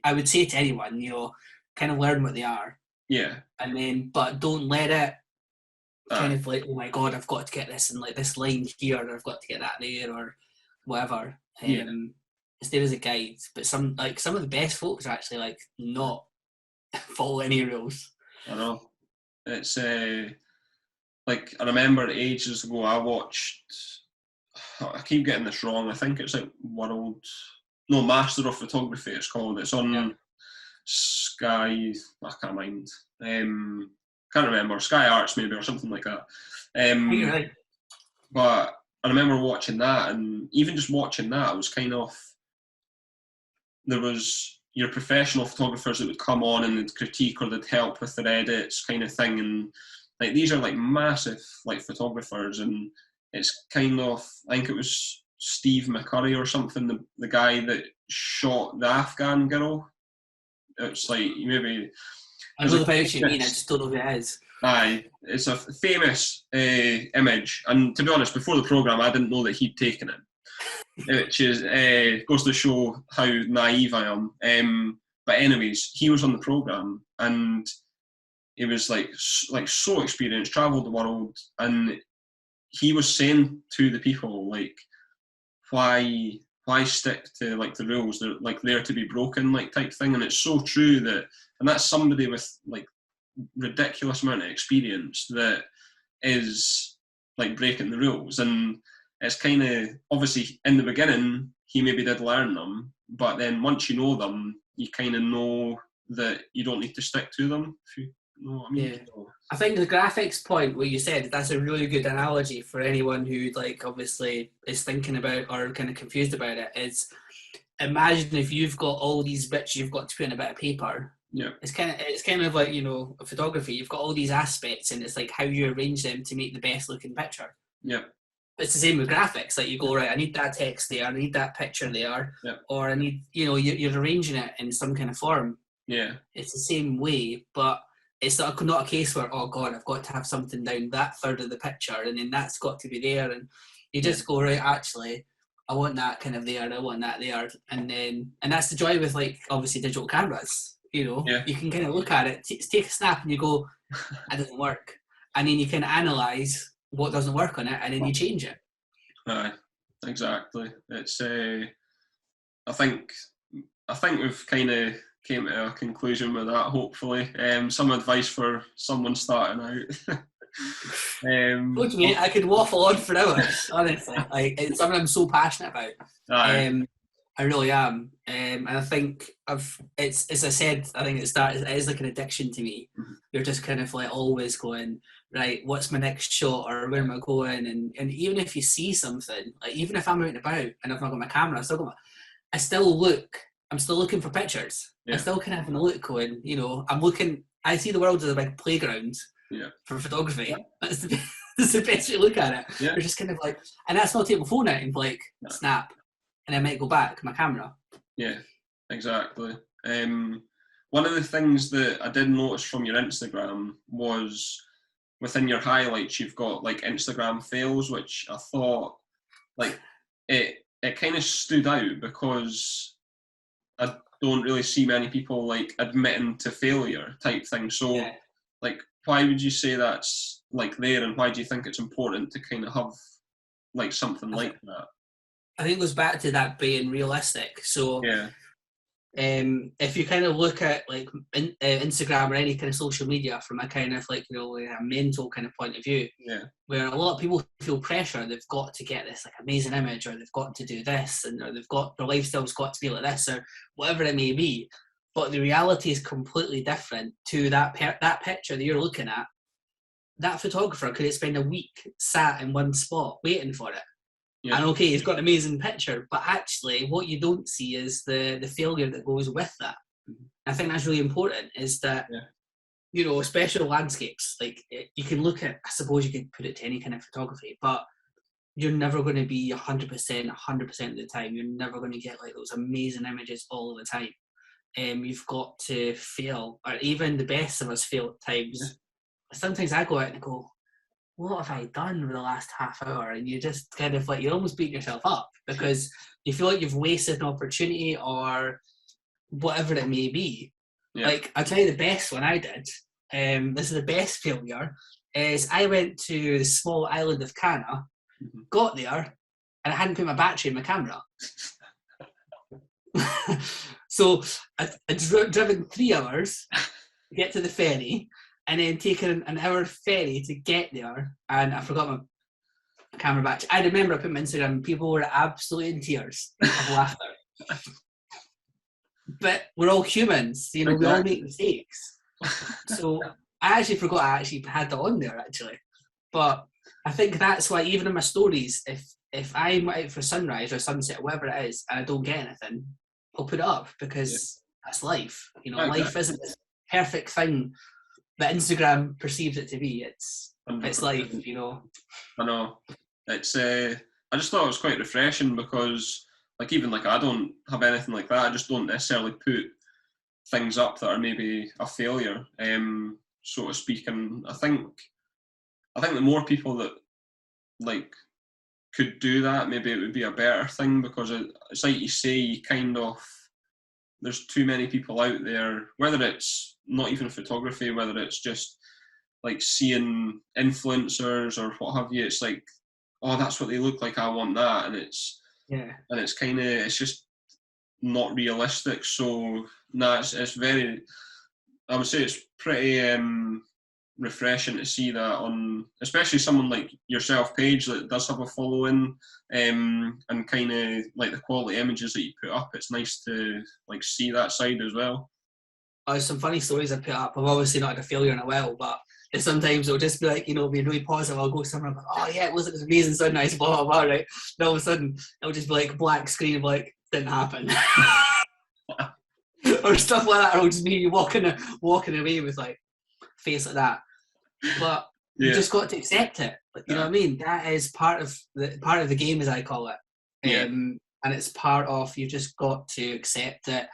I would say to anyone, you know, kind of learn what they are. And then, but don't let it kind of like, oh my God, I've got to get this in like this line here, or I've got to get that there, or whatever. It's there as a guide. But some of the best folks are actually like not follow any rules. I know. It's like, I remember ages ago I watched, I keep getting this wrong, I think it's like Master of Photography it's called. It's on Sky, I can't mind. Can't remember, Sky Arts maybe, or something like that. Right. But I remember watching that, and even just watching that, it was kind of, there was your professional photographers that would come on and they'd critique or they'd help with their edits kind of thing, and like these are like massive like photographers, and it's kind of, I think it was Steve McCurry or something, the guy that shot the Afghan girl. It's like, maybe I know the picture you mean, I just don't know who it is. Aye, it's a famous image, and to be honest, before the programme I didn't know that he'd taken it, which is goes to show how naive I am. But anyways, he was on the programme, and he was like so experienced, travelled the world, and he was saying to the people, like, why stick to like the rules? They're like there to be broken, like, type thing. And it's so true that, and that's somebody with like ridiculous amount of experience that is like breaking the rules. And it's kind of, obviously in the beginning he maybe did learn them, but then once you know them, you kind of know that you don't need to stick to them, if you know what I mean. I think the graphics point, what you said, that's a really good analogy for anyone who like obviously is thinking about or kind of confused about it. Is imagine if you've got all these bits you've got to put in a bit of paper. It's kind of like, you know, photography. You've got all these aspects, and it's like how you arrange them to make the best looking picture. it's the same with graphics. Like you go, right, I need that text there, I need that picture there, Yeah. or I need, you're arranging it in some kind of form. Yeah. It's the same way, but it's not a case where, oh God, I've got to have something down that third of the picture, and then that's got to be there, and you just go, right, actually, I want that kind of there, I want that there, and that's the joy with, like, obviously digital cameras. You can kind of look at it, take a snap, and you go, that doesn't work, and then you can analyze what doesn't work on it, and then you change it. Aye, exactly. It's I think we've kind of came to a conclusion with that. Hopefully, some advice for someone starting out. Look, mate, I could waffle on for hours. Honestly, like, it's something I'm so passionate about. I really am, and I think it's, as I said, I think it is like an addiction to me. Mm-hmm. You're just kind of like always going, right, what's my next shot, or where am I going? And even if you see something, like even if I'm out and about and I've not got my camera, I'm still looking for pictures. Yeah. I still kind of having a look going, I see the world as a big playground for photography. That's the best way to look at it. Yeah. You're just kind of like, and that's not take my phone out and like snap, and I might go back my camera. Yeah, exactly. One of the things that I did notice from your Instagram was within your highlights, you've got like Instagram fails, which I thought like it kind of stood out because I don't really see many people like admitting to failure type thing. So like, why would you say that's like there, and why do you think it's important to kind of have like something like that? I think it goes back to that being realistic. So if you kind of look at like Instagram or any kind of social media from a kind of like, a mental kind of point of view, where a lot of people feel pressure, they've got to get this like amazing image, or they've got to do this, and or they've got their lifestyle's got to be like this, or whatever it may be. But the reality is completely different to that picture that you're looking at. That photographer could spend a week sat in one spot waiting for it. Yeah. And okay, he's got an amazing picture, but actually what you don't see is the failure that goes with that. Mm-hmm. I think that's really important, is that, special landscapes, like you can look at, I suppose you could put it to any kind of photography, but you're never going to be 100% of the time. You're never going to get like those amazing images all the time. You've got to fail, or even the best of us fail at times. Yeah. Sometimes I go out and I go, what have I done for the last half hour? And you just kind of like, you're almost beating yourself up because you feel like you've wasted an opportunity or whatever it may be. Yeah. Like, I'll tell you the best one I did. This is the best failure, is I went to the small island of Cana, got there, and I hadn't put my battery in my camera. So I'd driven 3 hours to get to the ferry, and then taken an hour ferry to get there, and I forgot my camera battery. I remember I put my Instagram, and people were absolutely in tears of laughter. But we're all humans, we all make mistakes. So I actually forgot I actually had that on there, actually. But I think that's why, even in my stories, if I'm out for sunrise or sunset, whatever it is, and I don't get anything, I'll put it up, because that's life. Life isn't this perfect thing that Instagram perceives it to be. It's life, I know. It's I just thought it was quite refreshing, because even I don't have anything like that. I just don't necessarily put things up that are maybe a failure, so to speak. And I think the more people that could do that, maybe it would be a better thing, because it's like you say, there's too many people out there, whether it's not even photography, whether it's just seeing influencers or what have you. It's like, oh, that's what they look like, I want that, and it's it's just not realistic. So it's very, I would say it's pretty refreshing to see that on, especially someone like yourself, Paige, that does have a following, and kind of the quality images that you put up. It's nice to see that side as well. There's some funny stories I put up. I've obviously not had a failure in a while, but sometimes it'll just be be really positive. I'll go somewhere, I'm like, oh yeah, it was an amazing sunrise, blah blah blah, right? And all of a sudden it'll just be black screen of didn't happen. Or stuff like that, or it'll just be walking away with face like that. But you just got to accept it. You know what I mean? That is part of the game, as I call it. Yeah. And it's part of, you've just got to accept that.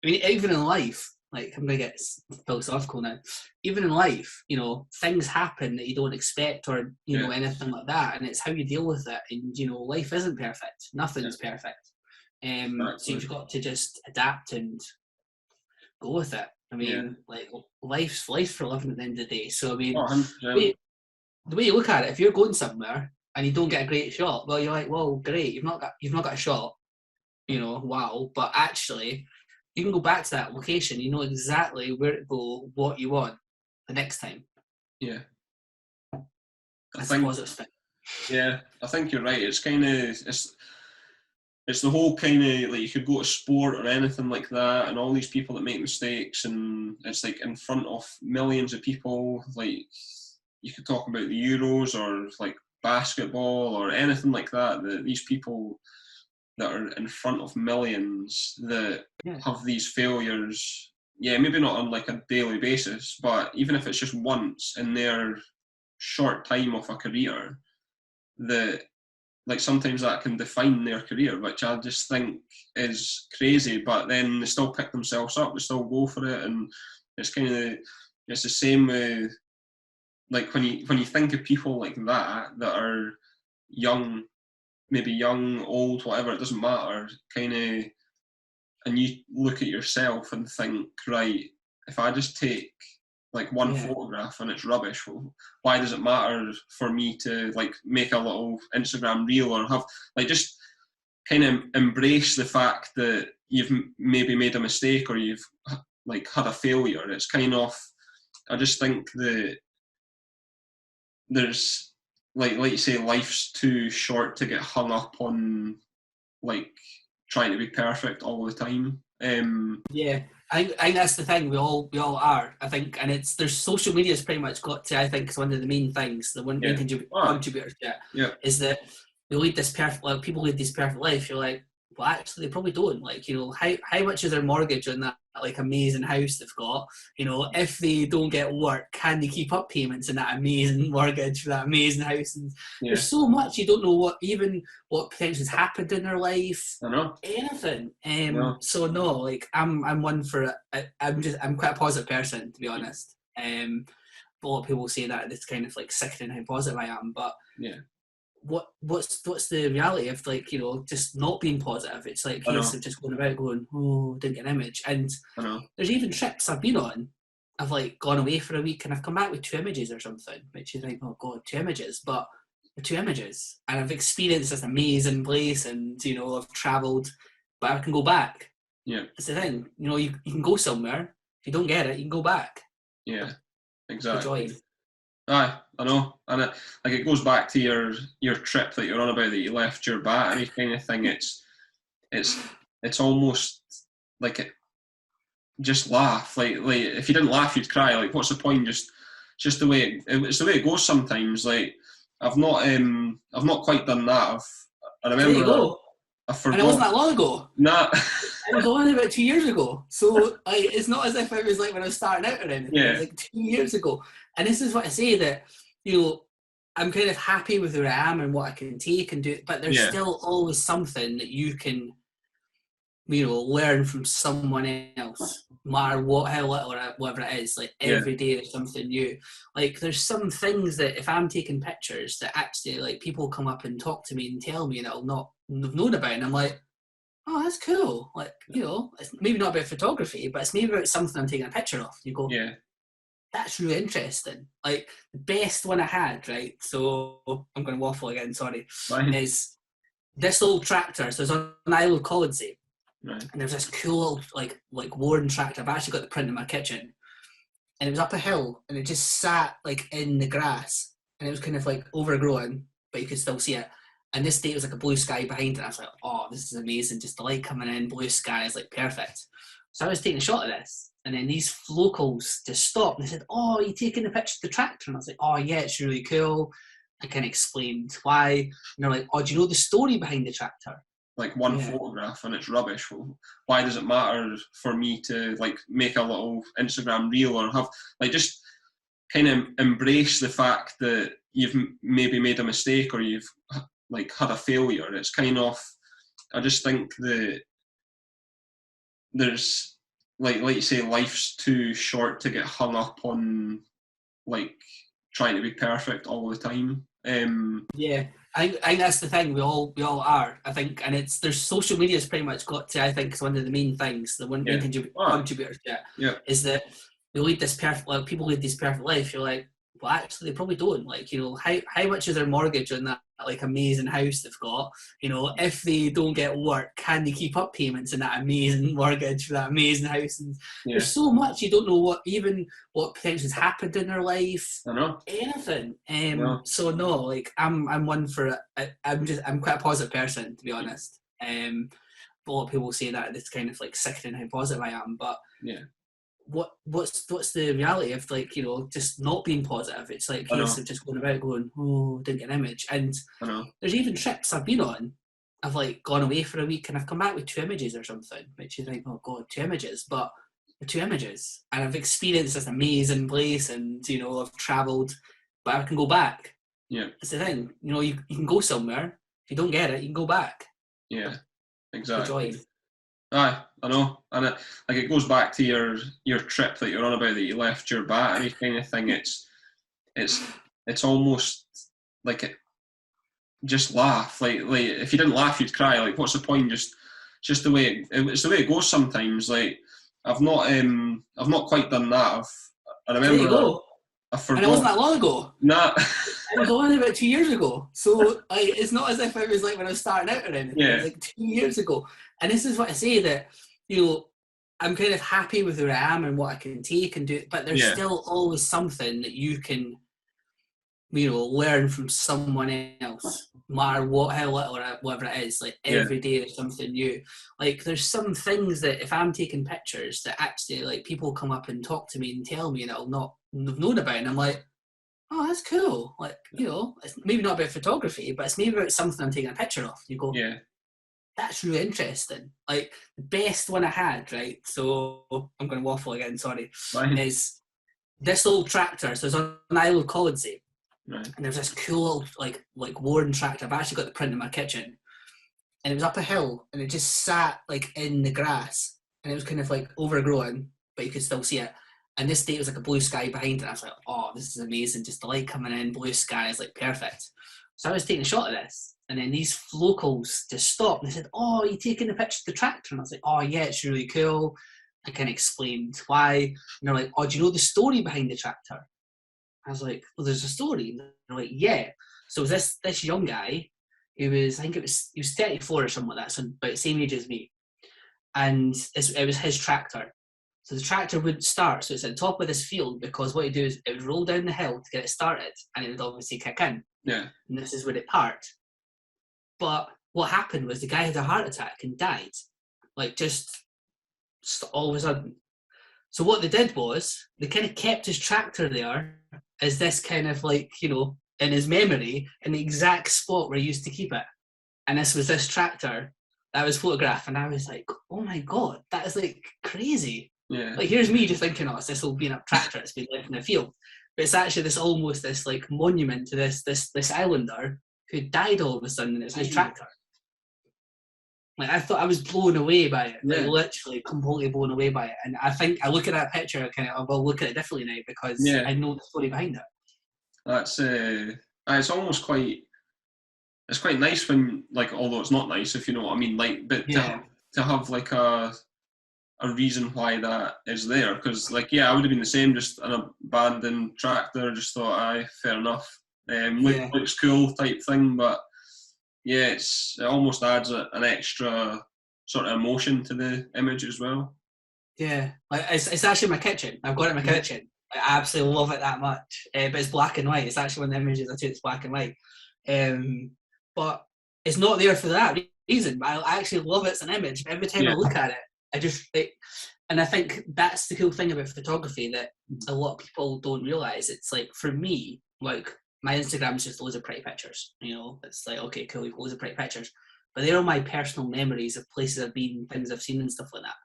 I mean, even in life, like, I'm going to get philosophical now. Even in life, you know, things happen that you don't expect, or, you know, anything like that. And it's how you deal with it. And, you know, life isn't perfect. Nothing's perfect. So you've got to just adapt and go with it. I mean, like, life's for living at the end of the day. So, I mean, the way you look at it, if you're going somewhere and you don't get a great shot, well, you're like, well, great, you've not got a shot, you know, wow. But actually, you can go back to that location. You know exactly where to go, what you want the next time. Yeah. That's a positive thing. Yeah, I think you're right. It's kind of, it's the whole kind of, like, you could go to sport or anything like that, and all these people that make mistakes, and it's like in front of millions of people. Like, you could talk about the Euros or like basketball or anything like that. That these people that are in front of millions that have these failures. Yeah, maybe not on like a daily basis, but even if it's just once in their short time of a career, that, like, sometimes that can define their career, which I just think is crazy. But then they still pick themselves up, they still go for it, and it's kind of, it's the same with, like, when you think of people like that are young, maybe young, old, whatever, it doesn't matter, kind of, and you look at yourself and think, right, if I just take like one photograph and it's rubbish, well, why does it matter for me to like make a little Instagram reel, or have, like, just kind of embrace the fact that you've maybe made a mistake, or you've like had a failure. It's kind of, I just think that there's, like you say, life's too short to get hung up on like trying to be perfect all the time. Yeah, I think that's the thing. We all are. I think, and there's social media's pretty much got to. I think it's one of the main things. The one main contributors to it is that we lead this perfect. Like, people lead this perfect life. You're like, well, actually, they probably don't. Like, you know, how much is their mortgage on that like amazing house they've got? You know, if they don't get work, can they keep up payments in that amazing mortgage for that amazing house? And there's so much you don't know what potentially has happened in their life. I know. Anything. So no, like, I'm one for it. I'm quite a positive person, to be honest. A lot of people say that it's kind of like sickening how positive I am, but what's the reality of, like, you know, just not being positive? It's like a case of just going about going, oh, didn't get an image. And there's even trips I've been on, I've like gone away for a week and I've come back with 2 images or something, which you think, oh god, 2 images, but 2 images, and I've experienced this amazing place, and, you know, I've travelled, but I can go back. That's the thing, you know, you can go somewhere, if you don't get it, you can go back. Exactly. Aye, I know, and it goes back to your trip that you're on about, that you left your battery kind of thing. It's almost like it, just laugh, like if you didn't laugh you'd cry. Like, what's the point? Just the way it's the way it goes sometimes. Like, I've not quite done that. I remember. There you go. I forgot. And it wasn't that long ago. Nah. It was only about 2 years ago. So, like, it's not as if it was like when I was starting out or anything. It was like 2 years ago. And this is what I say, that, you know, I'm kind of happy with where I am and what I can take and do, but there's still always something that you can, you know, learn from someone else, no matter how little or whatever it is. Like, every day there's something new. Like, there's some things that if I'm taking pictures that actually, like, people come up and talk to me and tell me that I'll not have known about, and I'm like, oh, that's cool. Like, you know, it's maybe not about photography, but it's maybe about something I'm taking a picture of. You go, that's really interesting. Like, the best one I had, right? So I'm going to waffle again, sorry. Is this old tractor. So it's on Isle of Colonsay. Right. And there's this cool like worn tractor. I've actually got the print in my kitchen. And it was up a hill, and it just sat like in the grass, and it was kind of like overgrown, but you could still see it. And this day it was like a blue sky behind it. And I was like, oh, this is amazing. Just the light coming in, blue sky is like perfect. So I was taking a shot of this, and then these locals just stopped and they said, oh, are you taking a picture of the tractor? And I was like, oh yeah, it's really cool. I kind of explained why. And they're like, oh, do you know the story behind the tractor? Like, one photograph and it's rubbish. Well, why does it matter for me to like make a little Instagram reel, or have, like, just kind of embrace the fact that you've maybe made a mistake or you've like had a failure. It's kind of, I just think that there's like you say, life's too short to get hung up on like trying to be perfect all the time. Yeah, I think that's the thing. We all are. I think, and there's social media's pretty much got to. I think is one of the main things. The one main contributor to it is that we lead this perfect. Like people lead this perfect life. You're like, well, actually, they probably don't. Like, how much is their mortgage on that like amazing house they've got? If they don't get work, can they keep up payments in that amazing mortgage for that amazing house? And there's so much you don't know what potentially has happened in their life. I know anything. So no, like I'm one for it. I'm quite a positive person, to be honest. A lot of people say that it's kind of like sickening how positive I am, but what's the reality of like just not being positive? It's like case of just going about going, oh, didn't get an image. And there's even trips I've been on. I've like gone away for a week and I've come back with 2 images or something, which you think, oh god, 2 images, but they're 2 images, and I've experienced this amazing place, and I've travelled, but I can go back. Yeah, it's the thing. You can go somewhere. If you don't get it, you can go back. Yeah, exactly. Enjoy. Aye, I know, and it goes back to your trip that you're on about, that you left your battery kind of thing. It's almost like it. Just laugh, like if you didn't laugh, you'd cry. Like, what's the point? Just the way it's the way it goes sometimes. Like, I've not quite done that. I remember. There you go. I forgot. And it wasn't that long ago. Nah. It was only about 2 years ago. So it's not as if it was like when I was starting out or anything. Yeah. It was like 2 years ago. And this is what I say, that, I'm kind of happy with where I am and what I can take and do, but there's still always something that you can, learn from someone else, no matter how little or whatever it is. Like every day there's something new. Like there's some things that if I'm taking pictures that actually like people come up and talk to me and tell me that I'll not have known about, and I'm like, oh, that's cool. Like, it's maybe not about photography, but it's maybe about something I'm taking a picture of. You go, that's really interesting. Like the best one I had, right? So I'm going to waffle again, sorry. Fine. Is this old tractor. So it's on an Isle of Colonsay. Right. And there's this cool old, like worn tractor. I've actually got the print in my kitchen. And it was up a hill, and it just sat like in the grass. And it was kind of like overgrown, but you could still see it. And this day it was like a blue sky behind it. I was like, oh, this is amazing. Just the light coming in, blue sky is like perfect. So I was taking a shot of this. And then these locals just stopped and they said, oh, are you taking a picture of the tractor? And I was like, oh, yeah, it's really cool. I kind of explained why. And they're like, oh, do you know the story behind the tractor? I was like, well, there's a story. And they're like, yeah. So it was this young guy who was, he was 34 or something like that, so about the same age as me. And it was his tractor. So the tractor wouldn't start, so it's at the top of this field, because what he'd do is it would roll down the hill to get it started, and it would obviously kick in. Yeah. And this is where it parked. But what happened was the guy had a heart attack and died, like just all of a sudden. So what they did was they kind of kept his tractor there as this kind of like, in his memory, in the exact spot where he used to keep it. And this was this tractor that was photographed, and I was like, oh my God, that is like crazy. Yeah. Like here's me just thinking, oh, it's this old being up tractor, it's been left in the field. But it's actually this like monument to this islander who died all of a sudden, and it's his tractor. Like I thought, I was blown away by it, like literally completely blown away by it. And I think I look at that picture, I will look at it differently now, because I know the story behind it. That's it's almost quite. It's quite nice when, like, although it's not nice, if you know what I mean, like, but to have like a reason why that is there, because like I would have been the same, just an abandoned tractor, just thought, aye, fair enough, looks cool type thing, but it almost adds an extra sort of emotion to the image as well. Yeah, like it's actually in my kitchen. I've got it in my kitchen. I absolutely love it that much, but it's black and white. It's actually one of the images I took, it's black and white. But it's not there for that reason. I actually love it as an image. Every time I look at it, I just and I think that's the cool thing about photography that a lot of people don't realise. It's like, for me, like my Instagram is just loads of pretty pictures. It's like, okay, cool, we've got loads of pretty pictures, but they're all my personal memories of places I've been, things I've seen, and stuff like that.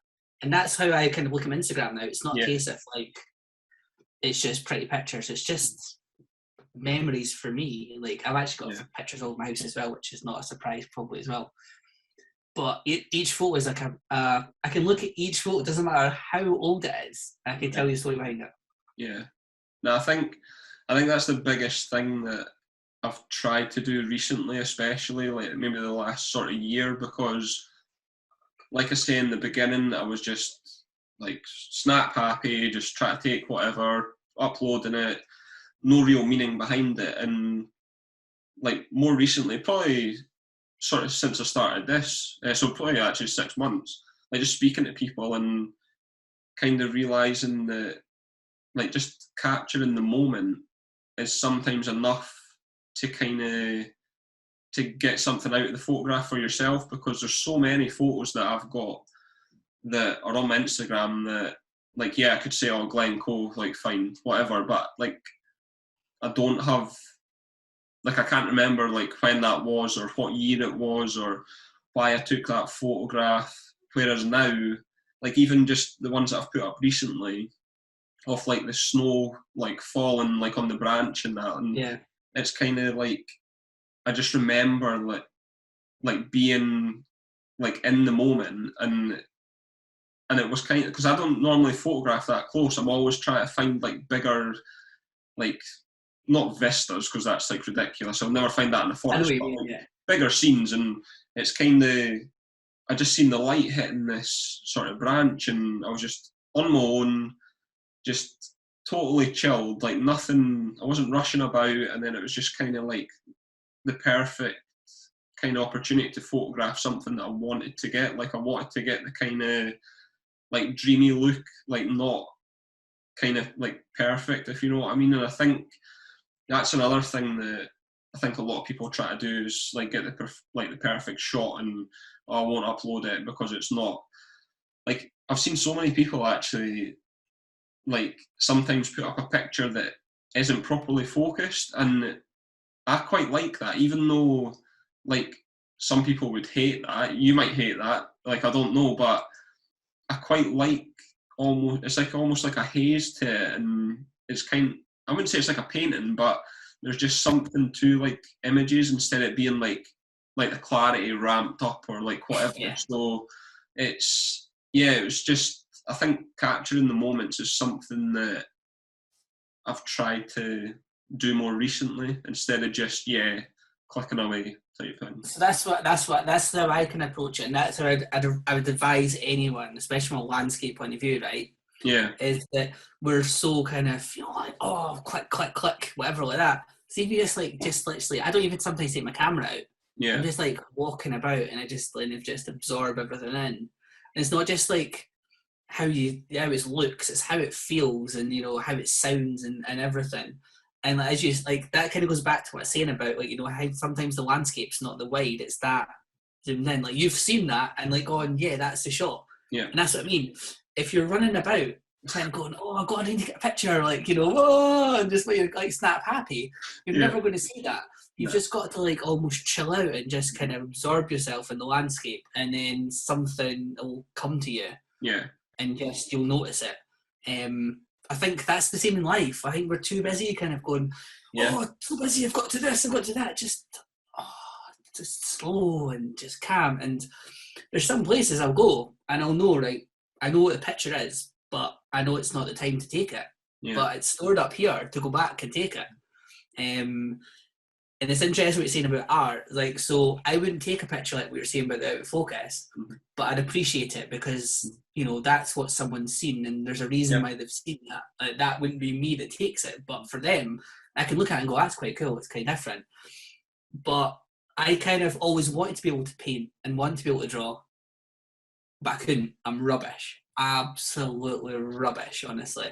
And that's how I kind of look at my Instagram now. It's not a case of like it's just pretty pictures. It's just memories for me. Like, I've actually got Yeah. pictures of my house as well, which is not a surprise probably as well. But each photo is like I can look at each photo, it doesn't matter how old it is, I can tell you the story behind it. Yeah. No, I think that's the biggest thing that I've tried to do recently, especially like maybe the last sort of year, because like I say in the beginning, I was just like snap happy, just try to take whatever, uploading it, no real meaning behind it. And like more recently, probably sort of since I started this, so probably actually 6 months, like just speaking to people and kind of realising that like just capturing the moment is sometimes enough to kind of to get something out of the photograph for yourself, because there's so many photos that I've got that are on my Instagram that like, yeah, I could say, oh, Glenn Cole, like fine, whatever, but like I don't have, like I can't remember like when that was or what year it was or why I took that photograph. Whereas now, like even just the ones that I've put up recently of like the snow like falling like on the branch and that, and Yeah. it's kind of like I just remember like being like in the moment, and it was kind of, because I don't normally photograph that close. I'm always trying to find like bigger, like not vistas, because that's like ridiculous. I'll never find that in the forest, but like bigger scenes. And it's kind of, I just seen the light hitting this sort of branch, and I was just on my own, just totally chilled, like nothing. I wasn't rushing about, and then it was just kind of like the perfect kind of opportunity to photograph something that I wanted to get. Like I wanted to get the kind of like dreamy look, like not kind of like perfect, if you know what I mean. And I think that's another thing that I think a lot of people try to do is like get the perfect shot, and oh, I won't upload it because it's not. Like I've seen so many people actually like sometimes put up a picture that isn't properly focused, and I quite like that, even though like some people would hate that. You might hate that, like I don't know, but I quite like almost, it's like almost like a haze to it, and it's kind, I wouldn't say it's like a painting, but there's just something to like images instead of it being like the clarity ramped up or like whatever. Yeah. So it's, yeah, it was just, I think capturing the moments is something that I've tried to do more recently instead of just clicking away type thing. So that's how I can approach it, and that's how I would advise anyone, especially from a landscape point of view, right? Yeah. Is that we're so kind of, you know, like, oh, click, click, click, whatever, like that. See if you just literally, I don't even sometimes take my camera out. Yeah. I'm just like walking about, and I just absorb everything in. And it's not just like how it looks, it's how it feels, and you know how it sounds, and everything. And as you like, that kind of goes back to what I was saying about, like, you know, how sometimes the landscape's not the wide, it's that zoomed in. Like you've seen that and like going, yeah, that's the shot. Yeah. And that's what I mean. If you're running about trying to go, oh God, I need to get a picture, like, you know, whoa, and just like snap happy, you're never going to see that. You've just got to like almost chill out and just kind of absorb yourself in the landscape, and then something will come to you. Yeah. And just you'll notice it. I think that's the same in life. I think we're too busy kind of going, oh, so busy, I've got to this, I've got to that. Just slow and just calm. And there's some places I'll go and I'll know, right, I know what the picture is, but I know it's not the time to take it. Yeah. But it's stored up here to go back and take it. And it's interesting what you're saying about art. Like, so I wouldn't take a picture like we were saying about the out of focus, but I'd appreciate it because, you know, that's what someone's seen, and there's a reason why they've seen that. Like, that wouldn't be me that takes it, but for them, I can look at it and go, that's quite cool, it's kind of different. But I kind of always wanted to be able to paint and wanted to be able to draw, but I couldn't. I'm rubbish. Absolutely rubbish, honestly.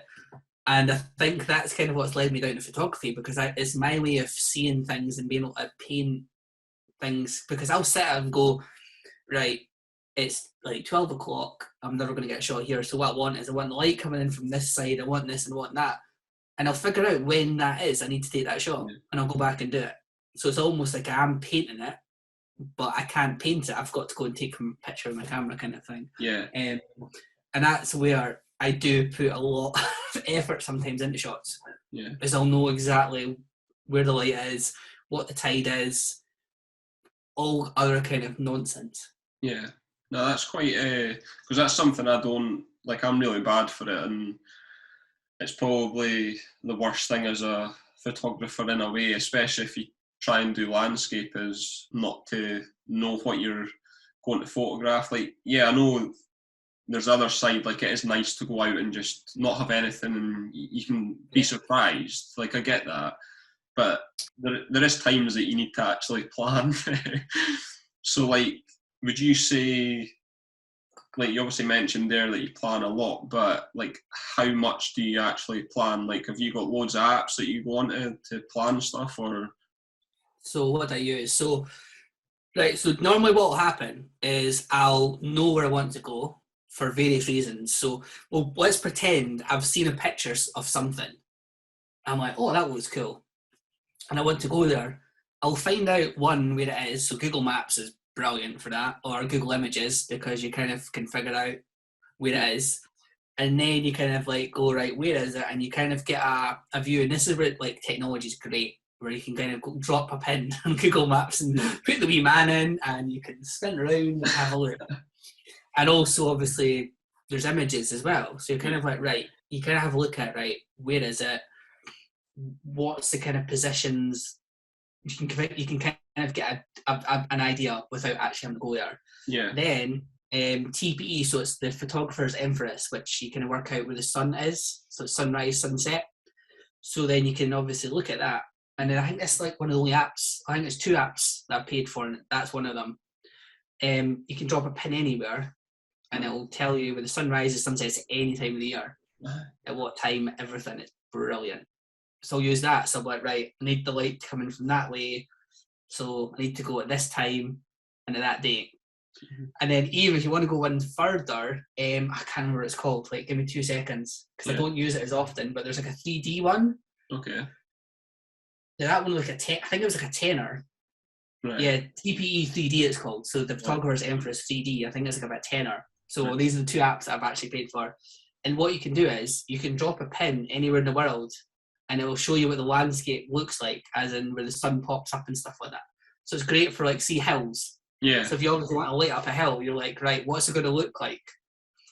And I think that's kind of what's led me down to photography, because it's my way of seeing things and being able to paint things. Because I'll sit and go, right, it's like 12 o'clock, I'm never going to get a shot here. So what I want is I want the light coming in from this side, I want this and I want that. And I'll figure out when that is, I need to take that shot, and I'll go back and do it. So it's almost like I'm painting it, but I can't paint it. I've got to go and take a picture with my camera kind of thing. Yeah. And that's where I do put a lot of effort sometimes into shots. Yeah. Because I'll know exactly where the light is, what the tide is, all other kind of nonsense. Yeah. No, that's quite because that's something I don't like. I'm really bad for it, and it's probably the worst thing as a photographer in a way, especially if you try and do landscape, is not to know what you're going to photograph. Like, yeah, I know there's the other side, like it is nice to go out and just not have anything and you can be surprised. Like, I get that. But there is times that you need to actually plan. So, like, would you say, like you obviously mentioned there that you plan a lot, but like how much do you actually plan? Like, have you got loads of apps that you go on to plan stuff, or? So what I use, so normally what will happen is I'll know where I want to go for various reasons. So, well, let's pretend I've seen a picture of something. I'm like, oh, that looks cool, and I want to go there. I'll find out one where it is. So Google Maps is brilliant for that, or Google Images, because you kind of can figure out where it is. And then you kind of like go, right, where is it? And you kind of get a view. And this is where like technology is great, where you can kind of drop a pin on Google Maps and put the wee man in, and you can spin around and have a look. And also, obviously, there's images as well. So you're kind of like, right, you kind of have a look at, right, where is it? What's the kind of positions? You can kind of get an idea without actually having to go there. Yeah. Then TPE, so it's the photographer's inference, which you can work out where the sun is. So it's sunrise, sunset. So then you can obviously look at that. And then I think it's like one of the only apps. I think it's 2 apps that I paid for, and that's one of them. You can drop a pin anywhere, and it'll tell you where the sun rises, sunsets at any time of the year, at what time, everything. It's brilliant. So I'll use that. So I'm like, right, I need the light coming from that way. So I need to go at this time and at that date. And then even if you want to go one further, I can't remember what it's called. Like, give me 2 seconds, because I don't use it as often. But there's like a 3D one. Okay. Yeah, that one was like I think it was like a tenner. Right. Yeah, TPE 3D it's called. So the photographer's Empress 3D. I think it's like about tenner. So these are the 2 apps that I've actually paid for. And what you can do is you can drop a pin anywhere in the world, and it will show you what the landscape looks like, as in where the sun pops up and stuff like that. So it's great for like, see, hills. Yeah. So if you obviously want to light up a hill, you're like, right, what's it going to look like?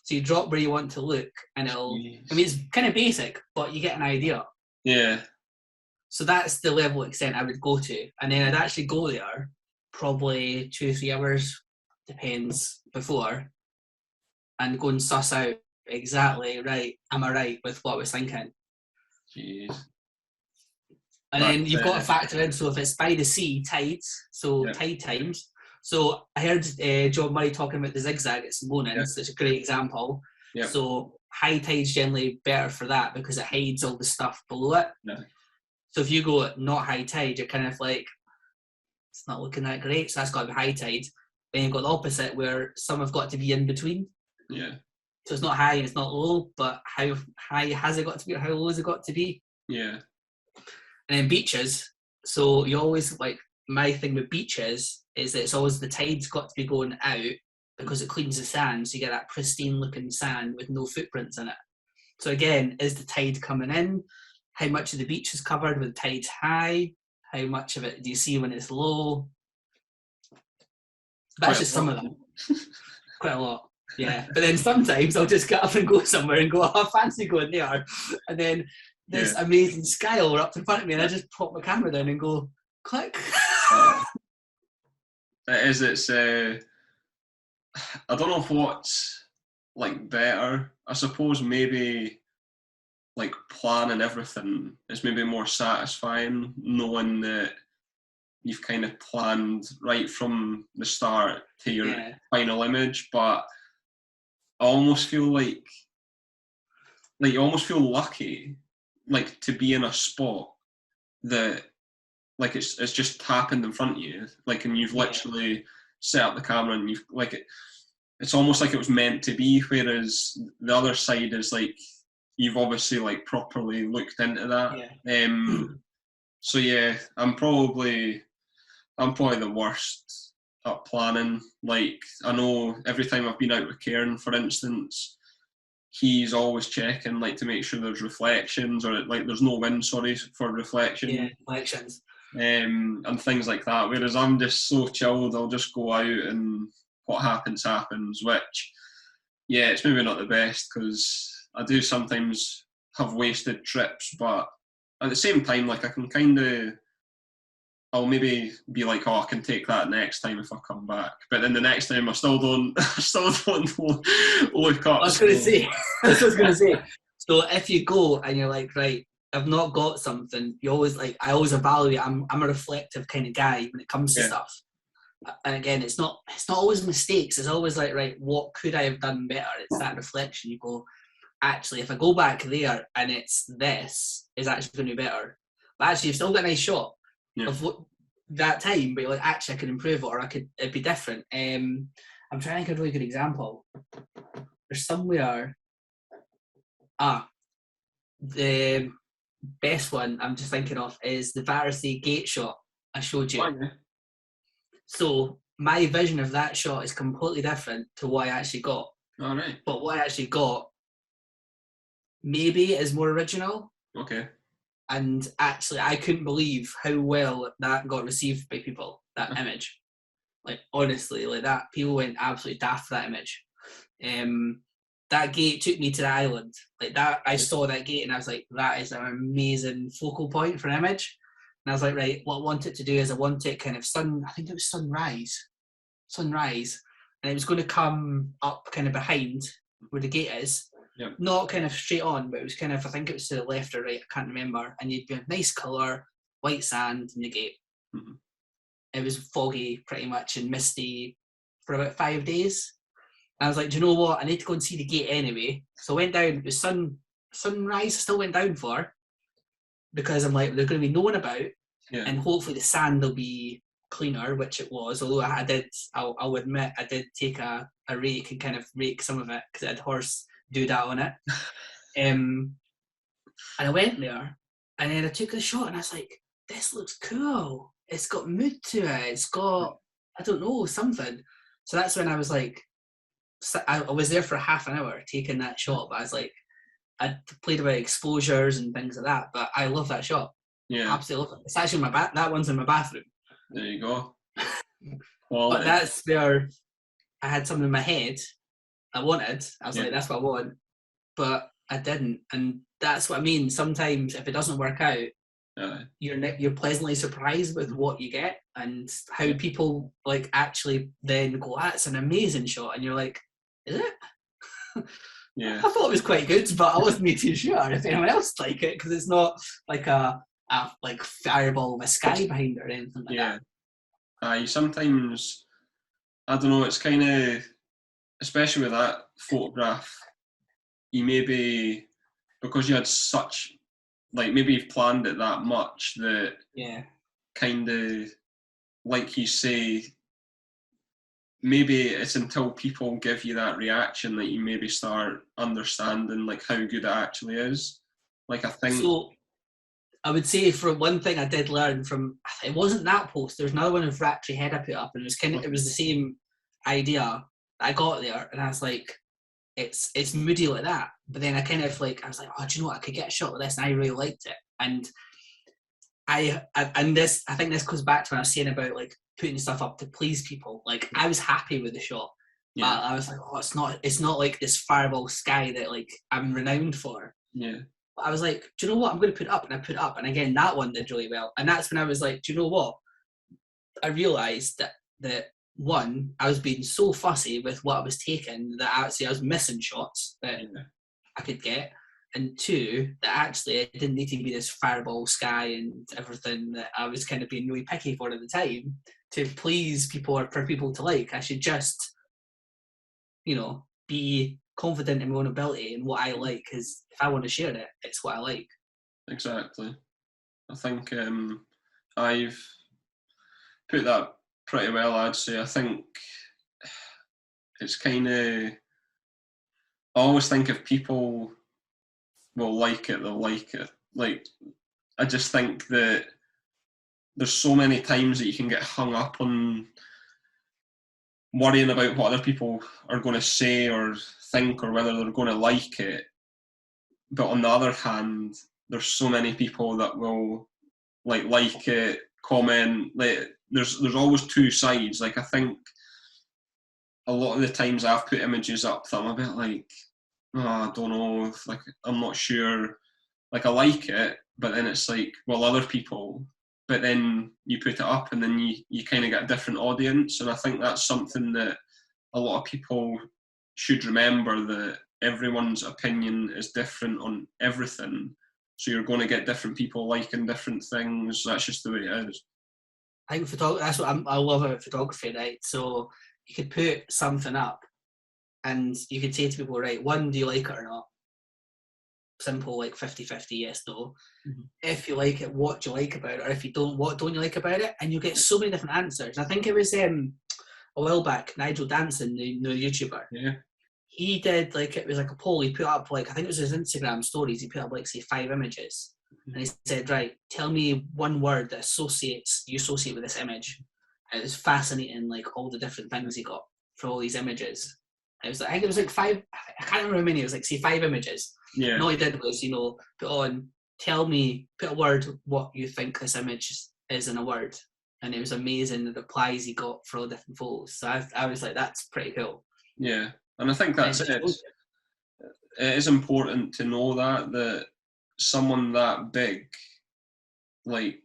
So you drop where you want to look, and it'll. Jeez. I mean, it's kind of basic, but you get an idea. Yeah. So that's the level of extent I would go to, and then I'd actually go there probably 2-3 hours, depends, before, and go and suss out exactly, right, am I right with what I was thinking? Jeez. And then you've got to factor in, so if it's by the sea, tides, so tide times. So I heard John Murray talking about the zigzag at St. Monans. It's a great example. Yep. So high tide's generally better for that because it hides all the stuff below it. Yeah. So if you go at not high tide, you're kind of like, it's not looking that great, so that's got to be high tide. Then you've got the opposite, where some have got to be in between. Yeah. So it's not high and it's not low, but how high has it got to be, or how low has it got to be? Yeah. And then beaches. So you always, like, my thing with beaches is that it's always the tide's got to be going out because it cleans the sand, so you get that pristine looking sand with no footprints in it. So again, is the tide coming in? How much of the beach is covered when the tide's high? How much of it do you see when it's low? That's just some of them. Quite a lot. Yeah. But then sometimes I'll just get up and go somewhere and go, oh, I fancy going there. And then this amazing sky will up in front of me, and I just pop my camera down and go, click. It's I don't know what's like better. I suppose maybe like planning everything is maybe more satisfying, knowing that you've kind of planned right from the start to your final image. But I almost feel like you almost feel lucky, like, to be in a spot that, like, it's just happened in front of you, like, and you've literally set up the camera and you've, like, it's almost like it was meant to be, whereas the other side is like you've obviously like properly looked into that. So yeah, I'm probably the worst at planning. Like, I know every time I've been out with Karen, for instance, he's always checking like to make sure there's reflections or like there's no wind, sorry, for reflection. Yeah, reflections. And things like that. Whereas I'm just so chilled, I'll just go out and what happens, which, yeah, it's maybe not the best because I do sometimes have wasted trips, but at the same time, like I can kind of, I'll maybe be like, oh, I can take that next time if I come back. But then the next time I still don't look up. I was going to say, that's what I was going to say. So if you go and you're like, right, I've not got something, you always like, I always evaluate, I'm a reflective kind of guy when it comes to stuff. And again, it's not always mistakes. It's always like, right, what could I have done better? It's that reflection. You go, actually, if I go back there and it's this, is actually going to be better. But actually, you've still got a nice shot of what that time, but you're like, actually, I could improve it, or it'd be different. I'm trying to think of a really good example. There's somewhere. The best one I'm just thinking of is the Battersea Gate shot I showed you. So my vision of that shot is completely different to what I actually got. All right. But what I actually got maybe is more original. Okay. And actually, I couldn't believe how well that got received by people, that image. Like, honestly, like that, people went absolutely daft for that image. That gate took me to the island. Like that, I saw that gate and I was like, that is an amazing focal point for an image. And I was like, right, what I want it to do is I want it kind of I think it was sunrise. And it was going to come up kind of behind where the gate is. Yep. Not kind of straight on, but it was kind of, I think it was to the left or right, I can't remember. And you'd be a nice colour, white sand in the gate. Mm-hmm. It was foggy pretty much and misty for about 5 days. And I was like, do you know what? I need to go and see the gate anyway. So I went down, it was sunrise, I still went down for, because I'm like, there's going to be no one about, and hopefully the sand will be cleaner, which it was, although I'll admit, I did take a rake and kind of rake some of it, because it had horse doodah on it. And I went there, and then I took the shot, and I was like, this looks cool. It's got mood to it. It's got, I don't know, something. So that's when I was like, I was there for half an hour taking that shot, but I was like, I played about exposures and things like that, but I love that shot. Yeah. Absolutely love it. It's actually that one's in my bathroom. There you go. But that's where I had something in my head I wanted. I was like, that's what I want. But I didn't. And that's what I mean. Sometimes if it doesn't work out, you're pleasantly surprised with what you get and how people like actually then go, that's an amazing shot. And you're like, is it? Yeah. I thought it was quite good, but I wasn't too sure if anyone else like it, because it's not like a like fireball with a sky behind it or anything like that. Sometimes, I don't know, it's kind of, especially with that photograph, you maybe, because you had such, like maybe you've planned it that much that kind of, like you say, maybe it's until people give you that reaction that you maybe start understanding like how good it actually is. Like I think. So I would say for one thing I did learn from, it wasn't that post, there's another one of Rattree Head I put up, and it was the same idea. I got there and I was like, it's moody like that. But then I kind of like, I was like, oh, do you know what? I could get a shot with this, and I really liked it. And I think this goes back to when I was saying about like putting stuff up to please people. Like I was happy with the shot, but I was like, oh, it's not like this fireball sky that like I'm renowned for. Yeah. But I was like, do you know what? I'm going to put it up, and I put it up, and again that one did really well. And that's when I was like, do you know what? I realised that one, I was being so fussy with what I was taking that actually I was missing shots that I could get. And two, that actually it didn't need to be this fireball sky and everything that I was kind of being really picky for at the time to please people or for people to like. I should just, be confident in my own ability and what I like, because if I want to share it, it's what I like. Exactly. I think I've put that pretty well, I'd say. I think it's kind of, I always think if people will like it, they'll like it. Like, I just think that there's so many times that you can get hung up on worrying about what other people are going to say or think or whether they're going to like it. But on the other hand, there's so many people that will like it, comment. Like, there's always two sides. Like, I think a lot of the times I've put images up that I'm a bit like, oh, I don't know, like, I'm not sure. Like, I like it, but then it's like, well, other people. But then you put it up and then you kind of get a different audience. And I think that's something that a lot of people should remember, that everyone's opinion is different on everything. So you're going to get different people liking different things. That's just the way it is. I think that's what I love about photography, right? So you could put something up and you could say to people, right, one, do you like it or not? Simple, like 50-50, yes, no. Mm-hmm. If you like it, what do you like about it? Or if you don't, what don't you like about it? And you get so many different answers. I think it was a while back, Nigel Danson, the YouTuber. Yeah. He did, like, it was like a poll. He put up, like, I think it was his Instagram stories. He put up, like, say, 5 images. Mm-hmm. And he said, right, tell me one word that you associate with this image. And it was fascinating, like, all the different things he got for all these images. And it was like, I think it was like 5, I can't remember how many. It was like, say, 5 images. Yeah. And all he did was, put a word, what you think this image is in a word. And it was amazing the replies he got for all different photos. So I was like, that's pretty cool. Yeah, and I think that's it. It is important to know that someone that big, like,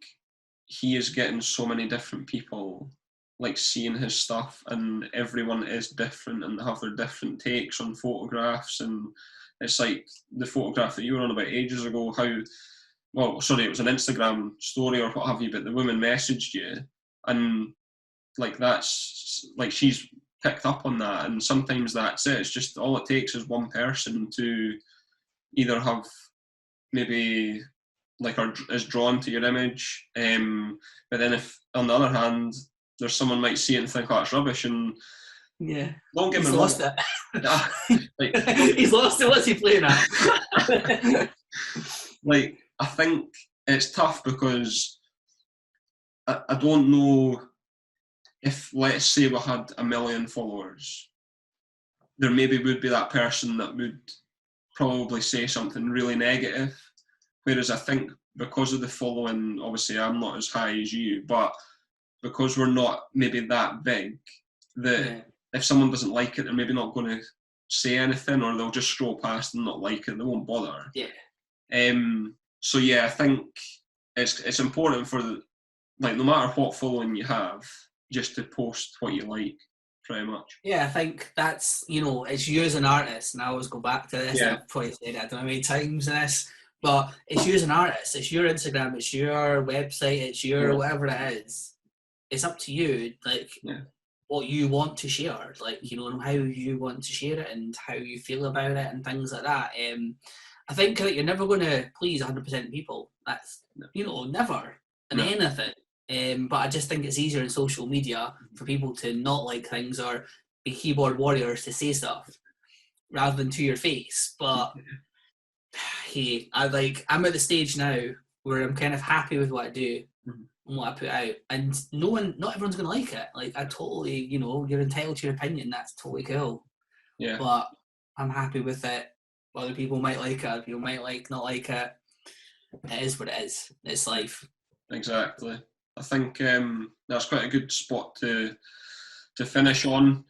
he is getting so many different people, like, seeing his stuff, and everyone is different and have their different takes on photographs. And it's like the photograph that you were on about ages ago, it was an Instagram story or what have you, but the woman messaged you, and like, that's like, she's picked up on that. And sometimes that's it. It's just, all it takes is one person to either have maybe like is drawn to your image, but then if on the other hand there's someone might see it and think, oh, it's rubbish, and yeah, don't get me wrong, lost it. Like, he's lost it. What's he playing at? Like, I think it's tough because I don't know if, let's say, we had 1 million followers, there maybe would be that person that would probably say something really negative. Whereas I think because of the following, obviously I'm not as high as you, but because we're not maybe that big, that if someone doesn't like it, they're maybe not going to say anything, or they'll just scroll past and not like it. They won't bother. Yeah. So yeah, I think it's important for like, no matter what following you have, just to post what you like, pretty much. Yeah, I think that's, it's you as an artist, and I always go back to this. Yeah. I've probably said it I don't know how many times in this, but it's you as an artist. It's your Instagram. It's your website. It's your whatever it is. It's up to you, like, what you want to share, like, how you want to share it and how you feel about it and things like that. I think that you're never going to please 100% people. That's, never in anything. But I just think it's easier in social media for people to not like things or be keyboard warriors to say stuff rather than to your face. But hey, I'm at the stage now where I'm kind of happy with what I do and what I put out, and not everyone's gonna like it. Like, I totally, you're entitled to your opinion. That's totally cool. Yeah. But I'm happy with it. Other people might like it. Other people might not like it. It is what it is. It's life. Exactly. I think that's quite a good spot to finish on.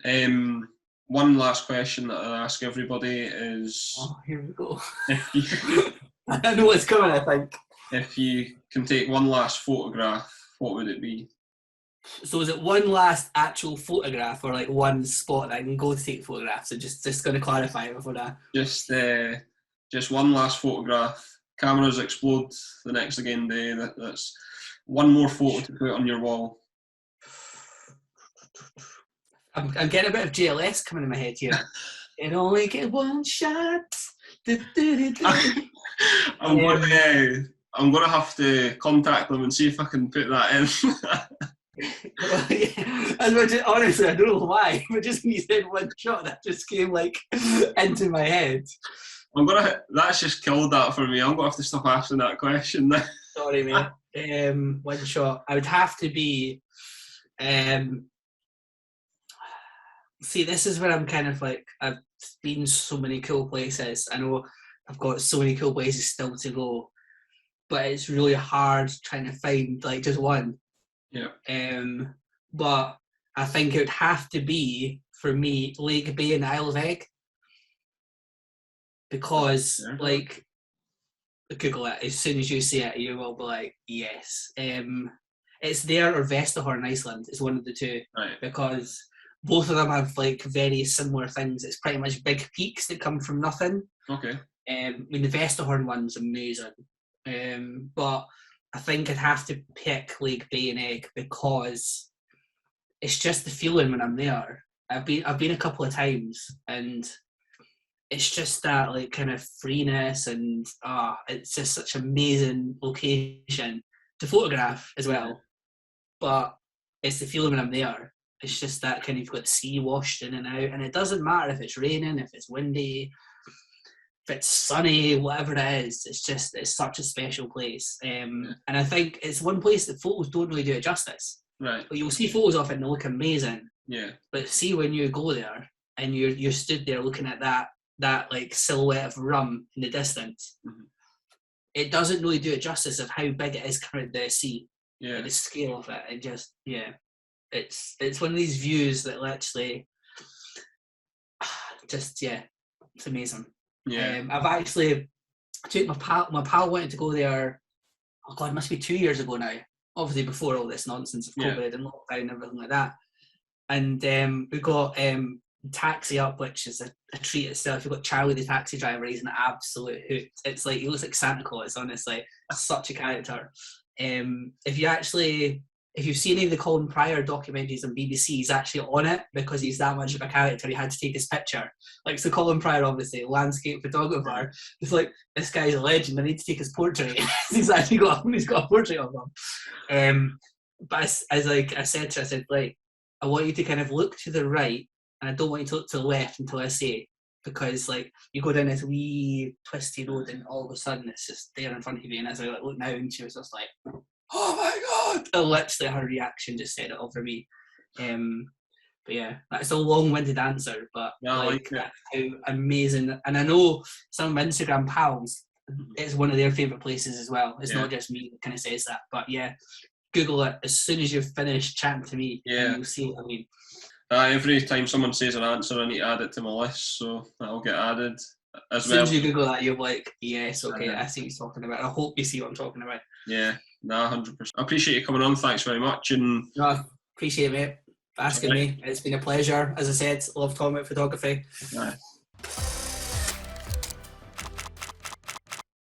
One last question that I ask everybody is... Oh, here we go. I know what's coming, I think. If you can take one last photograph, what would it be? So is it one last actual photograph, or like one spot that I can go to take photographs? So just going to clarify before that. Just one last photograph. Cameras explode the next again day. That's one more photo to put on your wall. I'm getting a bit of JLS coming in my head here. It only get one shot. I'm gonna have to contact them and see if I can put that in. Honestly, I don't know why, but just when you said one shot, that just came like into my head. That's just killed that for me. I'm gonna have to stop asking that question now. Sorry, mate. One shot. I would have to be. See, this is where I'm kind of like, I've been so many cool places. I know I've got so many cool places still to go, but it's really hard trying to find like just one. Yeah. But I think it would have to be, for me, Lake Bay and Isle of Egg, because like, Google it, as soon as you see it, you will be like, yes. It's there or Vesterhorn, Iceland, is one of the two, Right. because both of them have like very similar things. It's pretty much big peaks that come from nothing. Okay. I mean, the Vesterhorn one's amazing, but I think I'd have to pick Lake Bay and Egg because it's just the feeling when I'm there. I've been a couple of times, and it's just that like kind of freeness, and it's just such an amazing location to photograph as well. But it's the feeling when I'm there. It's just that kind of, you've got the sea washed in and out, and it doesn't matter if it's raining, if it's windy, if it's sunny, whatever it is. It's such a special place, and I think it's one place that photos don't really do it justice. Right. But you'll see photos of it and they look amazing. Yeah. But see, when you go there and you're stood there looking at that like silhouette of rum in the distance, it doesn't really do it justice of how big it is compared to the sea. Yeah. The scale of it, it just it's one of these views that literally just it's amazing. Yeah. I've actually took my pal wanted to go there. Oh God, it must be 2 years ago now. Obviously before all this nonsense of COVID and lockdown and everything like that. And we got taxi up, which is a treat itself. You've got Charlie the taxi driver. He's an absolute hoot. It's like, he looks like Santa Claus, honestly. Such a character. If you've seen any of the Colin Pryor documentaries on BBC, he's actually on it because he's that much of a character. He had to take his picture. Like, so Colin Pryor, obviously, landscape photographer. It's like, this guy's a legend. I need to take his portrait. He's actually got a portrait of him. But as like I said, like, I want you to kind of look to the right, and I don't want you to look to the left until I say, because like you go down this wee twisty road and all of a sudden it's just there in front of you, and as I like look now, and she was just like, oh my God, and literally her reaction just said it all for me. But yeah, that's a long-winded answer, but like how amazing. And I know some of my Instagram pals, it's one of their favourite places as well. It's not just me that kind of says that, but yeah, Google it as soon as you've finished chatting to me, and you'll see what I mean. Every time someone says an answer, I need to add it to my list, so that'll get added as well. As soon as you Google that, you're like, yes, okay, I see what you're talking about. I hope you see what I'm talking about. Yeah, 100%. I appreciate you coming on. Thanks very much. And no, I appreciate it, mate, for asking me. It's been a pleasure. As I said, love talking about photography.